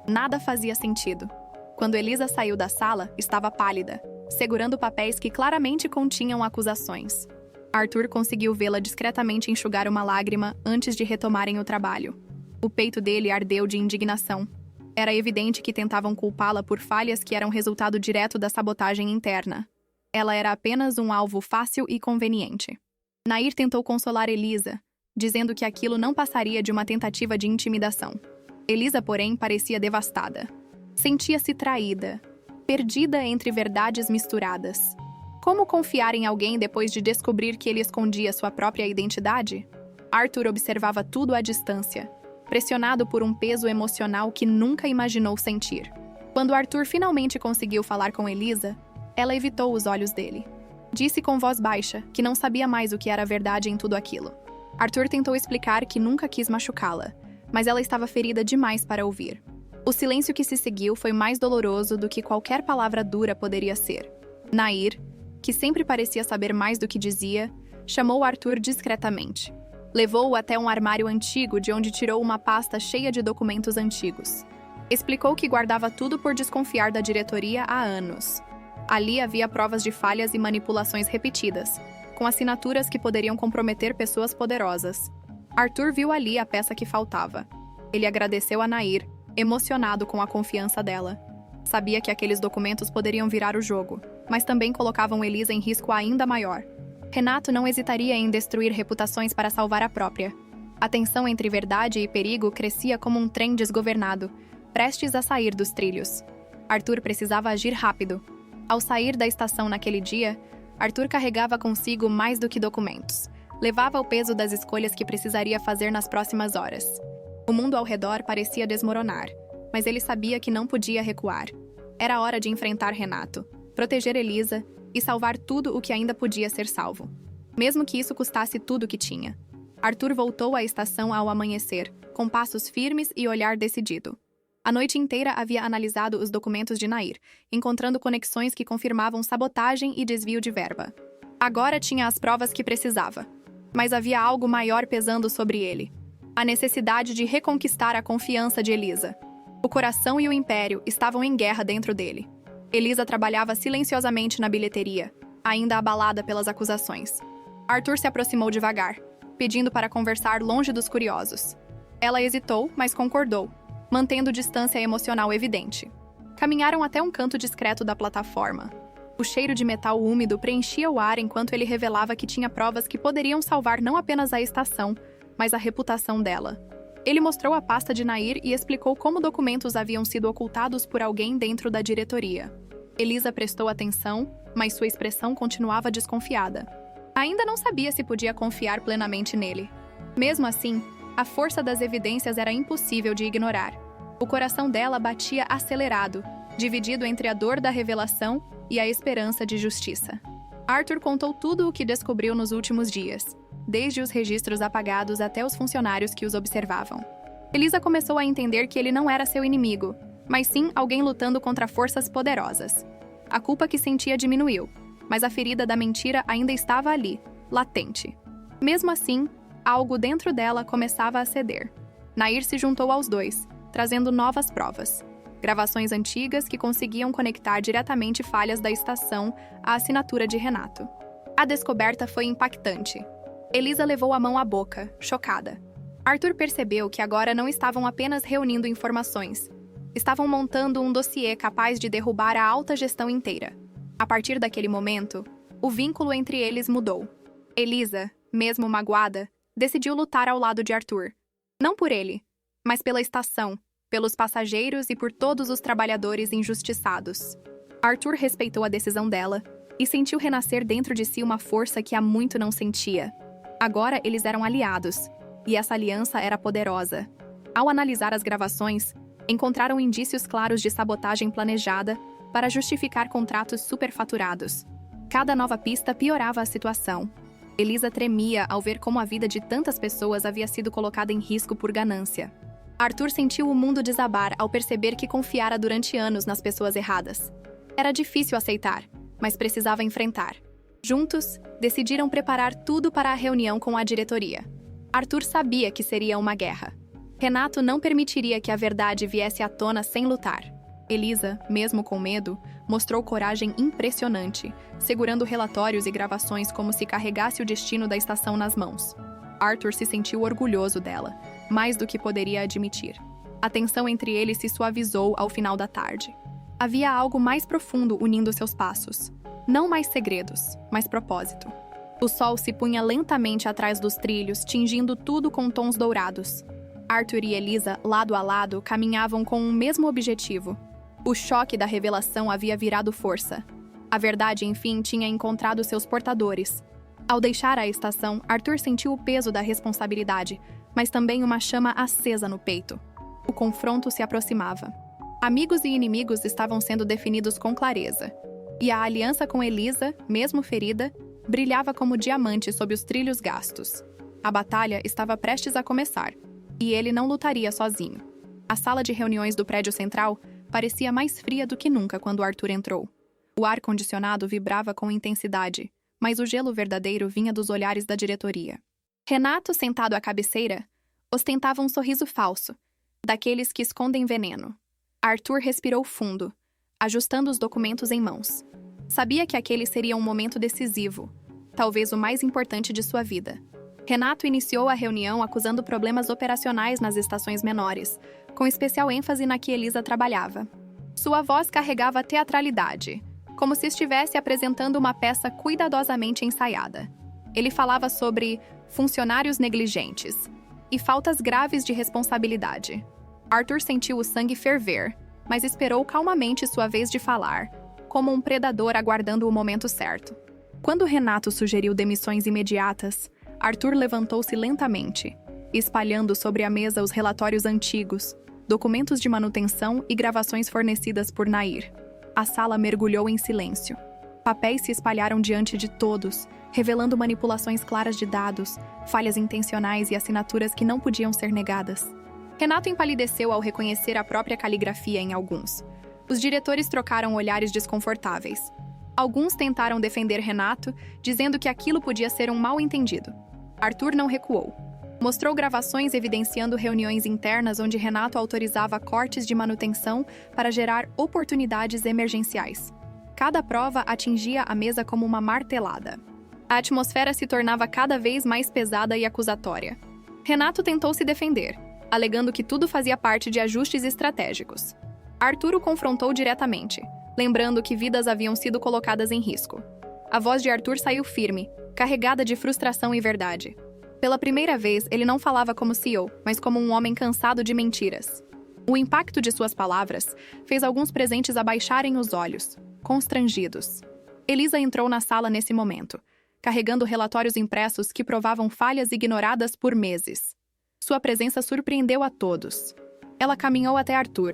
Speaker 1: Nada fazia sentido. Quando Elisa saiu da sala, estava pálida, segurando papéis que claramente continham acusações. Arthur conseguiu vê-la discretamente enxugar uma lágrima antes de retomarem o trabalho. O peito dele ardeu de indignação. Era evidente que tentavam culpá-la por falhas que eram resultado direto da sabotagem interna. Ela era apenas um alvo fácil e conveniente. Nair tentou consolar Elisa, dizendo que aquilo não passaria de uma tentativa de intimidação. Elisa, porém, parecia devastada. Sentia-se traída, perdida entre verdades misturadas. Como confiar em alguém depois de descobrir que ele escondia sua própria identidade? Arthur observava tudo à distância, pressionado por um peso emocional que nunca imaginou sentir. Quando Arthur finalmente conseguiu falar com Elisa, ela evitou os olhos dele. Disse com voz baixa que não sabia mais o que era verdade em tudo aquilo. Arthur tentou explicar que nunca quis machucá-la, mas ela estava ferida demais para ouvir. O silêncio que se seguiu foi mais doloroso do que qualquer palavra dura poderia ser. Nair, que sempre parecia saber mais do que dizia, chamou Arthur discretamente. Levou-o até um armário antigo de onde tirou uma pasta cheia de documentos antigos. Explicou que guardava tudo por desconfiar da diretoria há anos. Ali havia provas de falhas e manipulações repetidas, com assinaturas que poderiam comprometer pessoas poderosas. Arthur viu ali a peça que faltava. Ele agradeceu a Nair, emocionado com a confiança dela. Sabia que aqueles documentos poderiam virar o jogo, mas também colocavam Elisa em risco ainda maior. Renato não hesitaria em destruir reputações para salvar a própria. A tensão entre verdade e perigo crescia como um trem desgovernado, prestes a sair dos trilhos. Arthur precisava agir rápido. Ao sair da estação naquele dia, Arthur carregava consigo mais do que documentos. Levava o peso das escolhas que precisaria fazer nas próximas horas. O mundo ao redor parecia desmoronar, mas ele sabia que não podia recuar. Era hora de enfrentar Renato, proteger Elisa e salvar tudo o que ainda podia ser salvo. Mesmo que isso custasse tudo o que tinha. Arthur voltou à estação ao amanhecer, com passos firmes e olhar decidido. A noite inteira havia analisado os documentos de Nair, encontrando conexões que confirmavam sabotagem e desvio de verba. Agora tinha as provas que precisava. Mas havia algo maior pesando sobre ele. A necessidade de reconquistar a confiança de Elisa. O coração e o império estavam em guerra dentro dele. Elisa trabalhava silenciosamente na bilheteria, ainda abalada pelas acusações. Arthur se aproximou devagar, pedindo para conversar longe dos curiosos. Ela hesitou, mas concordou, mantendo distância emocional evidente. Caminharam até um canto discreto da plataforma. O cheiro de metal úmido preenchia o ar enquanto ele revelava que tinha provas que poderiam salvar não apenas a estação, mas a reputação dela. Ele mostrou a pasta de Nair e explicou como documentos haviam sido ocultados por alguém dentro da diretoria. Elisa prestou atenção, mas sua expressão continuava desconfiada. Ainda não sabia se podia confiar plenamente nele. Mesmo assim, a força das evidências era impossível de ignorar. O coração dela batia acelerado, dividido entre a dor da revelação e a esperança de justiça. Arthur contou tudo o que descobriu nos últimos dias, desde os registros apagados até os funcionários que os observavam. Elisa começou a entender que ele não era seu inimigo, mas sim alguém lutando contra forças poderosas. A culpa que sentia diminuiu, mas a ferida da mentira ainda estava ali, latente. Mesmo assim, algo dentro dela começava a ceder. Nair se juntou aos dois, trazendo novas provas. Gravações antigas que conseguiam conectar diretamente falhas da estação à assinatura de Renato. A descoberta foi impactante. Elisa levou a mão à boca, chocada. Arthur percebeu que agora não estavam apenas reunindo informações. Estavam montando um dossiê capaz de derrubar a alta gestão inteira. A partir daquele momento, o vínculo entre eles mudou. Elisa, mesmo magoada, decidiu lutar ao lado de Arthur. Não por ele, mas pela estação, pelos passageiros e por todos os trabalhadores injustiçados. Arthur respeitou a decisão dela e sentiu renascer dentro de si uma força que há muito não sentia. Agora eles eram aliados, e essa aliança era poderosa. Ao analisar as gravações, encontraram indícios claros de sabotagem planejada para justificar contratos superfaturados. Cada nova pista piorava a situação. Elisa tremia ao ver como a vida de tantas pessoas havia sido colocada em risco por ganância. Arthur sentiu o mundo desabar ao perceber que confiara durante anos nas pessoas erradas. Era difícil aceitar, mas precisava enfrentar. Juntos, decidiram preparar tudo para a reunião com a diretoria. Arthur sabia que seria uma guerra. Renato não permitiria que a verdade viesse à tona sem lutar. Elisa, mesmo com medo, mostrou coragem impressionante, segurando relatórios e gravações como se carregasse o destino da estação nas mãos. Arthur se sentiu orgulhoso dela, mais do que poderia admitir. A tensão entre eles se suavizou ao final da tarde. Havia algo mais profundo unindo seus passos. Não mais segredos, mas propósito. O sol se punha lentamente atrás dos trilhos, tingindo tudo com tons dourados. Arthur e Elisa, lado a lado, caminhavam com o mesmo objetivo. O choque da revelação havia virado força. A verdade, enfim, tinha encontrado seus portadores. Ao deixar a estação, Arthur sentiu o peso da responsabilidade, mas também uma chama acesa no peito. O confronto se aproximava. Amigos e inimigos estavam sendo definidos com clareza. E a aliança com Elisa, mesmo ferida, brilhava como diamante sob os trilhos gastos. A batalha estava prestes a começar, e ele não lutaria sozinho. A sala de reuniões do prédio central parecia mais fria do que nunca quando Arthur entrou. O ar-condicionado vibrava com intensidade, mas o gelo verdadeiro vinha dos olhares da diretoria. Renato, sentado à cabeceira, ostentava um sorriso falso, daqueles que escondem veneno. Arthur respirou fundo, ajustando os documentos em mãos. Sabia que aquele seria um momento decisivo, talvez o mais importante de sua vida. Renato iniciou a reunião acusando problemas operacionais nas estações menores, com especial ênfase na que Elisa trabalhava. Sua voz carregava teatralidade, como se estivesse apresentando uma peça cuidadosamente ensaiada. Ele falava sobre funcionários negligentes e faltas graves de responsabilidade. Arthur sentiu o sangue ferver, mas esperou calmamente sua vez de falar, como um predador aguardando o momento certo. Quando Renato sugeriu demissões imediatas, Arthur levantou-se lentamente, espalhando sobre a mesa os relatórios antigos, documentos de manutenção e gravações fornecidas por Nair. A sala mergulhou em silêncio. Papéis se espalharam diante de todos, revelando manipulações claras de dados, falhas intencionais e assinaturas que não podiam ser negadas. Renato empalideceu ao reconhecer a própria caligrafia em alguns. Os diretores trocaram olhares desconfortáveis. Alguns tentaram defender Renato, dizendo que aquilo podia ser um mal-entendido. Arthur não recuou. Mostrou gravações evidenciando reuniões internas onde Renato autorizava cortes de manutenção para gerar oportunidades emergenciais. Cada prova atingia a mesa como uma martelada. A atmosfera se tornava cada vez mais pesada e acusatória. Renato tentou se defender, alegando que tudo fazia parte de ajustes estratégicos. Arthur o confrontou diretamente, lembrando que vidas haviam sido colocadas em risco. A voz de Arthur saiu firme, carregada de frustração e verdade. Pela primeira vez, ele não falava como CEO, mas como um homem cansado de mentiras. O impacto de suas palavras fez alguns presentes abaixarem os olhos, constrangidos. Elisa entrou na sala nesse momento, carregando relatórios impressos que provavam falhas ignoradas por meses. Sua presença surpreendeu a todos. Ela caminhou até Arthur,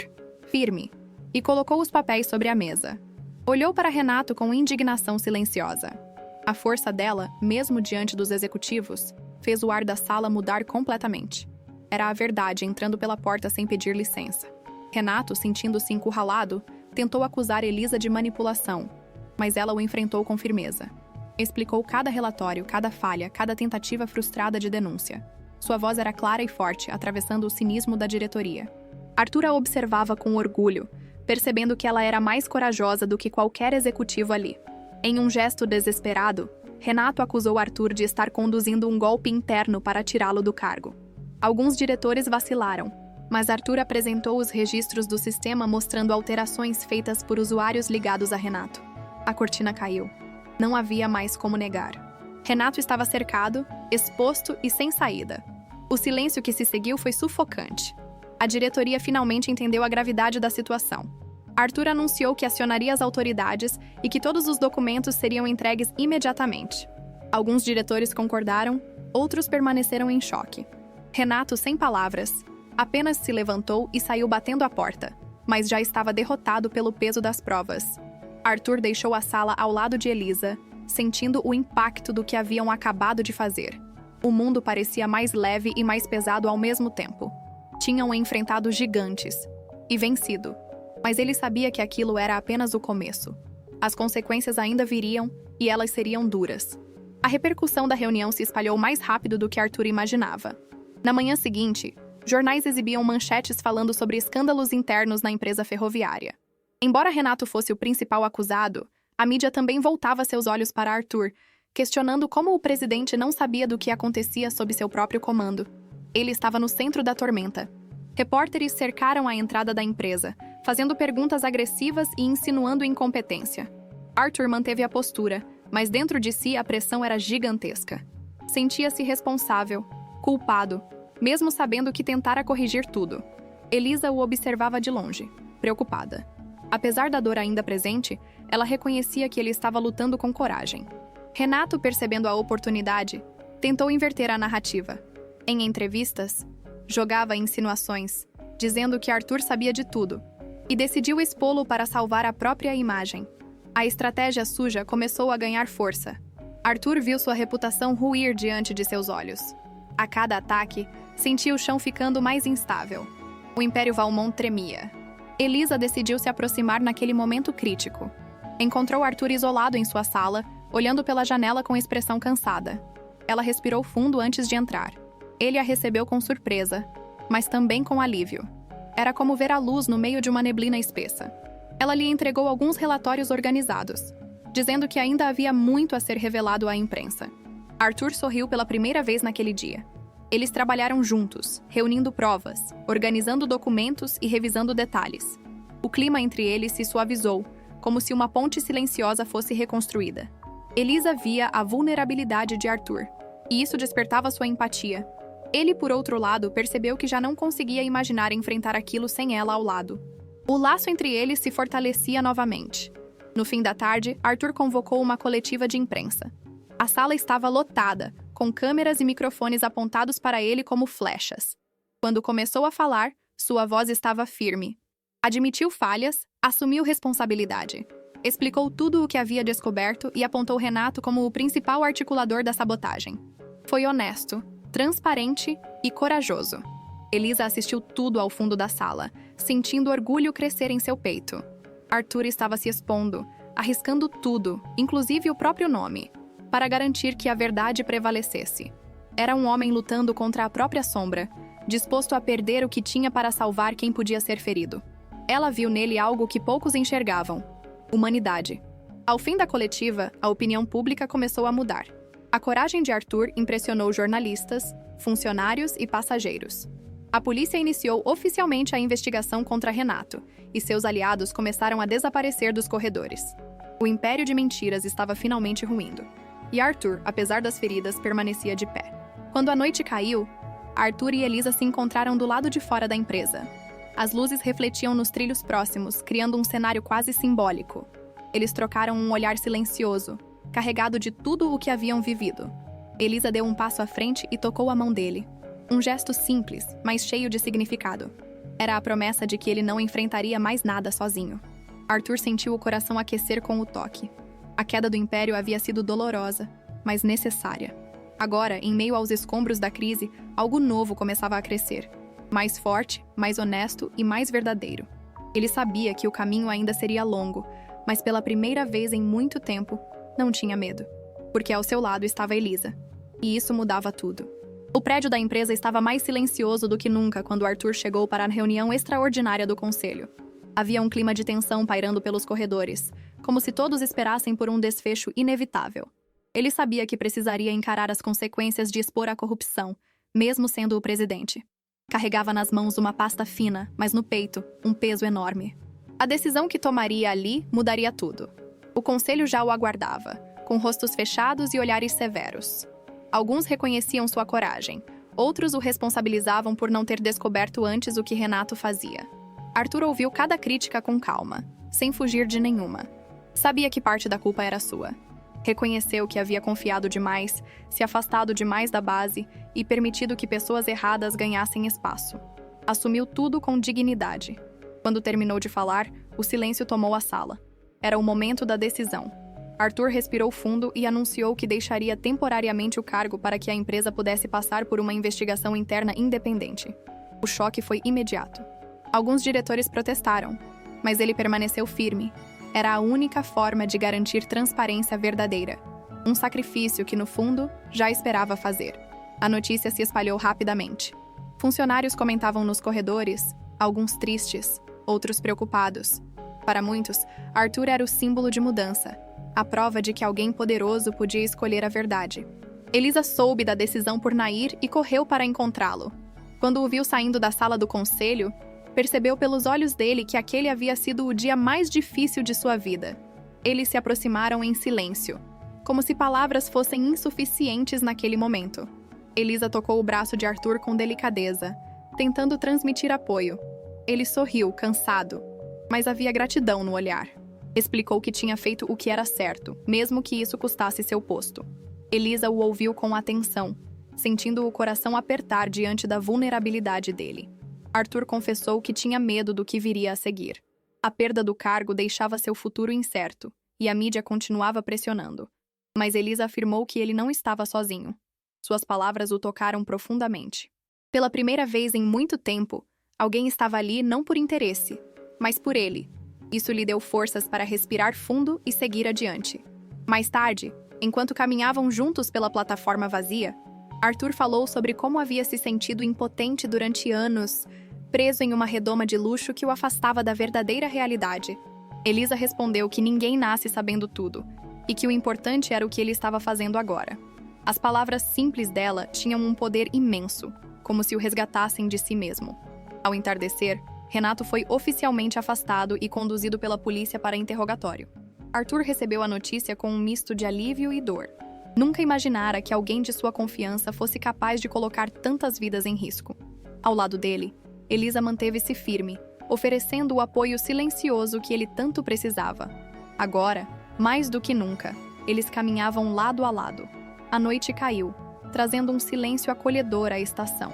Speaker 1: firme, e colocou os papéis sobre a mesa. Olhou para Renato com indignação silenciosa. A força dela, mesmo diante dos executivos, fez o ar da sala mudar completamente. Era a verdade entrando pela porta sem pedir licença. Renato, sentindo-se encurralado, tentou acusar Elisa de manipulação, mas ela o enfrentou com firmeza. Explicou cada relatório, cada falha, cada tentativa frustrada de denúncia. Sua voz era clara e forte, atravessando o cinismo da diretoria. Arthur a observava com orgulho, percebendo que ela era mais corajosa do que qualquer executivo ali. Em um gesto desesperado, Renato acusou Arthur de estar conduzindo um golpe interno para tirá-lo do cargo. Alguns diretores vacilaram, mas Arthur apresentou os registros do sistema mostrando alterações feitas por usuários ligados a Renato. A cortina caiu. Não havia mais como negar. Renato estava cercado, exposto e sem saída. O silêncio que se seguiu foi sufocante. A diretoria finalmente entendeu a gravidade da situação. Arthur anunciou que acionaria as autoridades e que todos os documentos seriam entregues imediatamente. Alguns diretores concordaram, outros permaneceram em choque. Renato, sem palavras, apenas se levantou e saiu batendo a porta, mas já estava derrotado pelo peso das provas. Arthur deixou a sala ao lado de Elisa, sentindo o impacto do que haviam acabado de fazer. O mundo parecia mais leve e mais pesado ao mesmo tempo. Tinham enfrentado gigantes e vencido, mas ele sabia que aquilo era apenas o começo. As consequências ainda viriam e elas seriam duras. A repercussão da reunião se espalhou mais rápido do que Arthur imaginava. Na manhã seguinte, jornais exibiam manchetes falando sobre escândalos internos na empresa ferroviária. Embora Renato fosse o principal acusado, a mídia também voltava seus olhos para Arthur, questionando como o presidente não sabia do que acontecia sob seu próprio comando. Ele estava no centro da tormenta. Repórteres cercaram a entrada da empresa, fazendo perguntas agressivas e insinuando incompetência. Arthur manteve a postura, mas dentro de si a pressão era gigantesca. Sentia-se responsável, culpado, mesmo sabendo que tentara corrigir tudo. Elisa o observava de longe, preocupada. Apesar da dor ainda presente, ela reconhecia que ele estava lutando com coragem. Renato, percebendo a oportunidade, tentou inverter a narrativa. Em entrevistas, jogava insinuações, dizendo que Arthur sabia de tudo, e decidiu expô-lo para salvar a própria imagem. A estratégia suja começou a ganhar força. Arthur viu sua reputação ruir diante de seus olhos. A cada ataque, sentia o chão ficando mais instável. O Império Valmont tremia. Elisa decidiu se aproximar naquele momento crítico. Encontrou Arthur isolado em sua sala, olhando pela janela com expressão cansada. Ela respirou fundo antes de entrar. Ele a recebeu com surpresa, mas também com alívio. Era como ver a luz no meio de uma neblina espessa. Ela lhe entregou alguns relatórios organizados, dizendo que ainda havia muito a ser revelado à imprensa. Arthur sorriu pela primeira vez naquele dia. Eles trabalharam juntos, reunindo provas, organizando documentos e revisando detalhes. O clima entre eles se suavizou, como se uma ponte silenciosa fosse reconstruída. Elisa via a vulnerabilidade de Arthur, e isso despertava sua empatia. Ele, por outro lado, percebeu que já não conseguia imaginar enfrentar aquilo sem ela ao lado. O laço entre eles se fortalecia novamente. No fim da tarde, Arthur convocou uma coletiva de imprensa. A sala estava lotada, com câmeras e microfones apontados para ele como flechas. Quando começou a falar, sua voz estava firme. Admitiu falhas, assumiu responsabilidade. Explicou tudo o que havia descoberto e apontou Renato como o principal articulador da sabotagem. Foi honesto, transparente e corajoso. Elisa assistiu tudo ao fundo da sala, sentindo orgulho crescer em seu peito. Arthur estava se expondo, arriscando tudo, inclusive o próprio nome, para garantir que a verdade prevalecesse. Era um homem lutando contra a própria sombra, disposto a perder o que tinha para salvar quem podia ser ferido. Ela viu nele algo que poucos enxergavam: humanidade. Ao fim da coletiva, a opinião pública começou a mudar. A coragem de Arthur impressionou jornalistas, funcionários e passageiros. A polícia iniciou oficialmente a investigação contra Renato, e seus aliados começaram a desaparecer dos corredores. O império de mentiras estava finalmente ruindo. E Arthur, apesar das feridas, permanecia de pé. Quando a noite caiu, Arthur e Elisa se encontraram do lado de fora da empresa. As luzes refletiam nos trilhos próximos, criando um cenário quase simbólico. Eles trocaram um olhar silencioso, carregado de tudo o que haviam vivido. Elisa deu um passo à frente e tocou a mão dele. Um gesto simples, mas cheio de significado. Era a promessa de que ele não enfrentaria mais nada sozinho. Arthur sentiu o coração aquecer com o toque. A queda do Império havia sido dolorosa, mas necessária. Agora, em meio aos escombros da crise, algo novo começava a crescer. Mais forte, mais honesto e mais verdadeiro. Ele sabia que o caminho ainda seria longo, mas pela primeira vez em muito tempo, não tinha medo. Porque ao seu lado estava Elisa. E isso mudava tudo. O prédio da empresa estava mais silencioso do que nunca quando Arthur chegou para a reunião extraordinária do conselho. Havia um clima de tensão pairando pelos corredores, como se todos esperassem por um desfecho inevitável. Ele sabia que precisaria encarar as consequências de expor a corrupção, mesmo sendo o presidente. Carregava nas mãos uma pasta fina, mas no peito, um peso enorme. A decisão que tomaria ali mudaria tudo. O conselho já o aguardava, com rostos fechados e olhares severos. Alguns reconheciam sua coragem, outros o responsabilizavam por não ter descoberto antes o que Renato fazia. Arthur ouviu cada crítica com calma, sem fugir de nenhuma. Sabia que parte da culpa era sua. Reconheceu que havia confiado demais, se afastado demais da base e permitido que pessoas erradas ganhassem espaço. Assumiu tudo com dignidade. Quando terminou de falar, o silêncio tomou a sala. Era o momento da decisão. Arthur respirou fundo e anunciou que deixaria temporariamente o cargo para que a empresa pudesse passar por uma investigação interna independente. O choque foi imediato. Alguns diretores protestaram, mas ele permaneceu firme. Era a única forma de garantir transparência verdadeira. Um sacrifício que, no fundo, já esperava fazer. A notícia se espalhou rapidamente. Funcionários comentavam nos corredores, alguns tristes, outros preocupados. Para muitos, Arthur era o símbolo de mudança, a prova de que alguém poderoso podia escolher a verdade. Elisa soube da decisão por Nair e correu para encontrá-lo. Quando o viu saindo da sala do conselho, percebeu pelos olhos dele que aquele havia sido o dia mais difícil de sua vida. Eles se aproximaram em silêncio, como se palavras fossem insuficientes naquele momento. Elisa tocou o braço de Arthur com delicadeza, tentando transmitir apoio. Ele sorriu, cansado, mas havia gratidão no olhar. Explicou que tinha feito o que era certo, mesmo que isso custasse seu posto. Elisa o ouviu com atenção, sentindo o coração apertar diante da vulnerabilidade dele. Arthur confessou que tinha medo do que viria a seguir. A perda do cargo deixava seu futuro incerto, e a mídia continuava pressionando. Mas Elisa afirmou que ele não estava sozinho. Suas palavras o tocaram profundamente. Pela primeira vez em muito tempo, alguém estava ali não por interesse, mas por ele. Isso lhe deu forças para respirar fundo e seguir adiante. Mais tarde, enquanto caminhavam juntos pela plataforma vazia, Arthur falou sobre como havia se sentido impotente durante anos, preso em uma redoma de luxo que o afastava da verdadeira realidade. Elisa respondeu que ninguém nasce sabendo tudo, e que o importante era o que ele estava fazendo agora. As palavras simples dela tinham um poder imenso, como se o resgatassem de si mesmo. Ao entardecer, Renato foi oficialmente afastado e conduzido pela polícia para interrogatório. Arthur recebeu a notícia com um misto de alívio e dor. Nunca imaginara que alguém de sua confiança fosse capaz de colocar tantas vidas em risco. Ao lado dele, Elisa manteve-se firme, oferecendo o apoio silencioso que ele tanto precisava. Agora, mais do que nunca, eles caminhavam lado a lado. A noite caiu, trazendo um silêncio acolhedor à estação.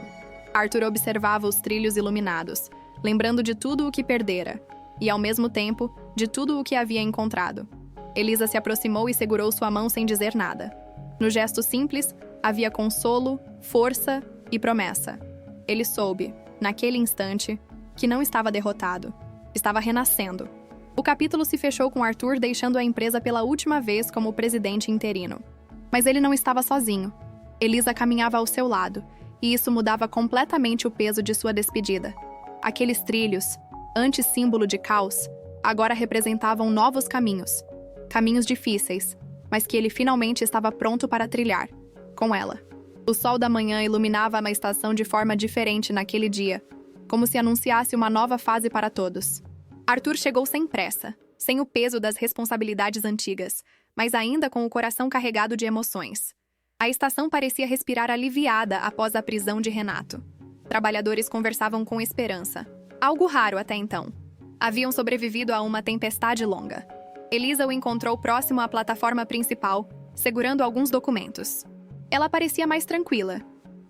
Speaker 1: Arthur observava os trilhos iluminados, lembrando de tudo o que perdera, e, ao mesmo tempo, de tudo o que havia encontrado. Elisa se aproximou e segurou sua mão sem dizer nada. No gesto simples, havia consolo, força e promessa. Ele soube, naquele instante, que não estava derrotado. Estava renascendo. O capítulo se fechou com Arthur deixando a empresa pela última vez como presidente interino. Mas ele não estava sozinho. Elisa caminhava ao seu lado, e isso mudava completamente o peso de sua despedida. Aqueles trilhos, antes símbolo de caos, agora representavam novos caminhos. Caminhos difíceis, mas que ele finalmente estava pronto para trilhar, com ela. O sol da manhã iluminava a estação de forma diferente naquele dia, como se anunciasse uma nova fase para todos. Arthur chegou sem pressa, sem o peso das responsabilidades antigas, mas ainda com o coração carregado de emoções. A estação parecia respirar aliviada após a prisão de Renato. Trabalhadores conversavam com esperança, algo raro até então. Haviam sobrevivido a uma tempestade longa. Elisa o encontrou próximo à plataforma principal, segurando alguns documentos. Ela parecia mais tranquila,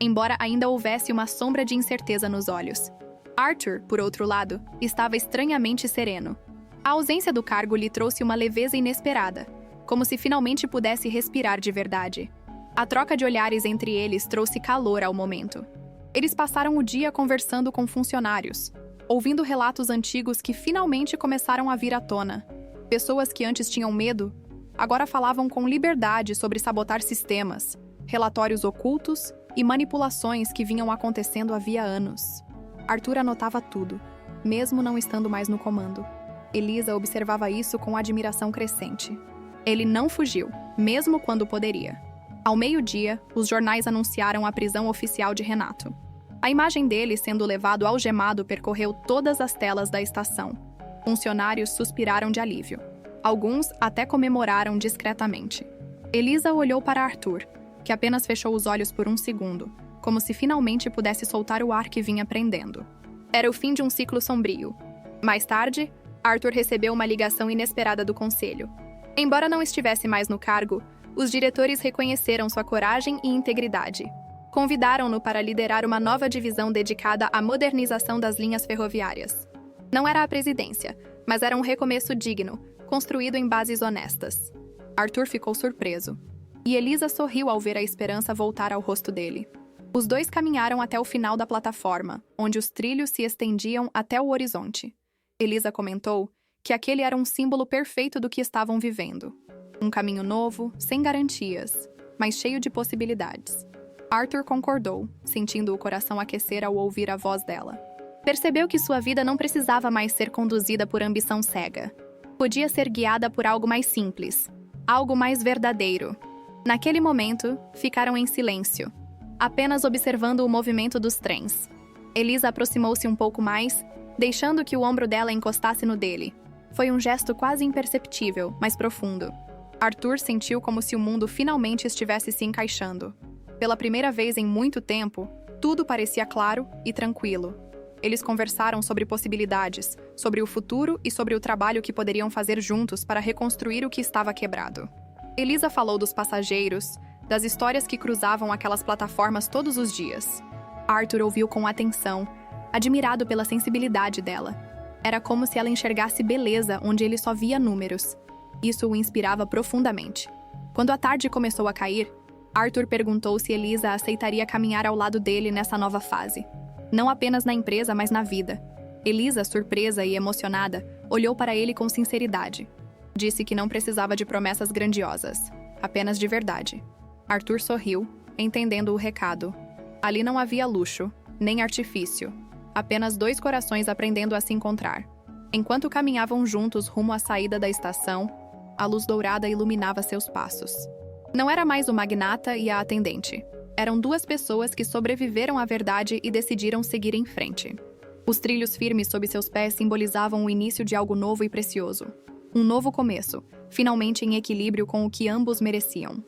Speaker 1: embora ainda houvesse uma sombra de incerteza nos olhos. Arthur, por outro lado, estava estranhamente sereno. A ausência do cargo lhe trouxe uma leveza inesperada, como se finalmente pudesse respirar de verdade. A troca de olhares entre eles trouxe calor ao momento. Eles passaram o dia conversando com funcionários, ouvindo relatos antigos que finalmente começaram a vir à tona. Pessoas que antes tinham medo, agora falavam com liberdade sobre sabotar sistemas, relatórios ocultos e manipulações que vinham acontecendo havia anos. Arthur anotava tudo, mesmo não estando mais no comando. Elisa observava isso com admiração crescente. Ele não fugiu, mesmo quando poderia. Ao meio-dia, os jornais anunciaram a prisão oficial de Renato. A imagem dele sendo levado algemado percorreu todas as telas da estação. Funcionários suspiraram de alívio. Alguns até comemoraram discretamente. Elisa olhou para Arthur, que apenas fechou os olhos por um segundo, como se finalmente pudesse soltar o ar que vinha prendendo. Era o fim de um ciclo sombrio. Mais tarde, Arthur recebeu uma ligação inesperada do conselho. Embora não estivesse mais no cargo, os diretores reconheceram sua coragem e integridade. Convidaram-no para liderar uma nova divisão dedicada à modernização das linhas ferroviárias. Não era a presidência, mas era um recomeço digno, construído em bases honestas. Arthur ficou surpreso, e Elisa sorriu ao ver a esperança voltar ao rosto dele. Os dois caminharam até o final da plataforma, onde os trilhos se estendiam até o horizonte. Elisa comentou que aquele era um símbolo perfeito do que estavam vivendo. Um caminho novo, sem garantias, mas cheio de possibilidades. Arthur concordou, sentindo o coração aquecer ao ouvir a voz dela. Percebeu que sua vida não precisava mais ser conduzida por ambição cega. Podia ser guiada por algo mais simples, algo mais verdadeiro. Naquele momento, ficaram em silêncio, apenas observando o movimento dos trens. Elisa aproximou-se um pouco mais, deixando que o ombro dela encostasse no dele. Foi um gesto quase imperceptível, mas profundo. Arthur sentiu como se o mundo finalmente estivesse se encaixando. Pela primeira vez em muito tempo, tudo parecia claro e tranquilo. Eles conversaram sobre possibilidades, sobre o futuro e sobre o trabalho que poderiam fazer juntos para reconstruir o que estava quebrado. Elisa falou dos passageiros, das histórias que cruzavam aquelas plataformas todos os dias. Arthur ouviu com atenção, admirado pela sensibilidade dela. Era como se ela enxergasse beleza onde ele só via números. Isso o inspirava profundamente. Quando a tarde começou a cair, Arthur perguntou se Elisa aceitaria caminhar ao lado dele nessa nova fase. Não apenas na empresa, mas na vida. Elisa, surpresa e emocionada, olhou para ele com sinceridade. Disse que não precisava de promessas grandiosas, apenas de verdade. Arthur sorriu, entendendo o recado. Ali não havia luxo, nem artifício. Apenas dois corações aprendendo a se encontrar. Enquanto caminhavam juntos rumo à saída da estação, a luz dourada iluminava seus passos. Não era mais o magnata e a atendente. Eram duas pessoas que sobreviveram à verdade e decidiram seguir em frente. Os trilhos firmes sob seus pés simbolizavam o início de algo novo e precioso. Um novo começo, finalmente em equilíbrio com o que ambos mereciam.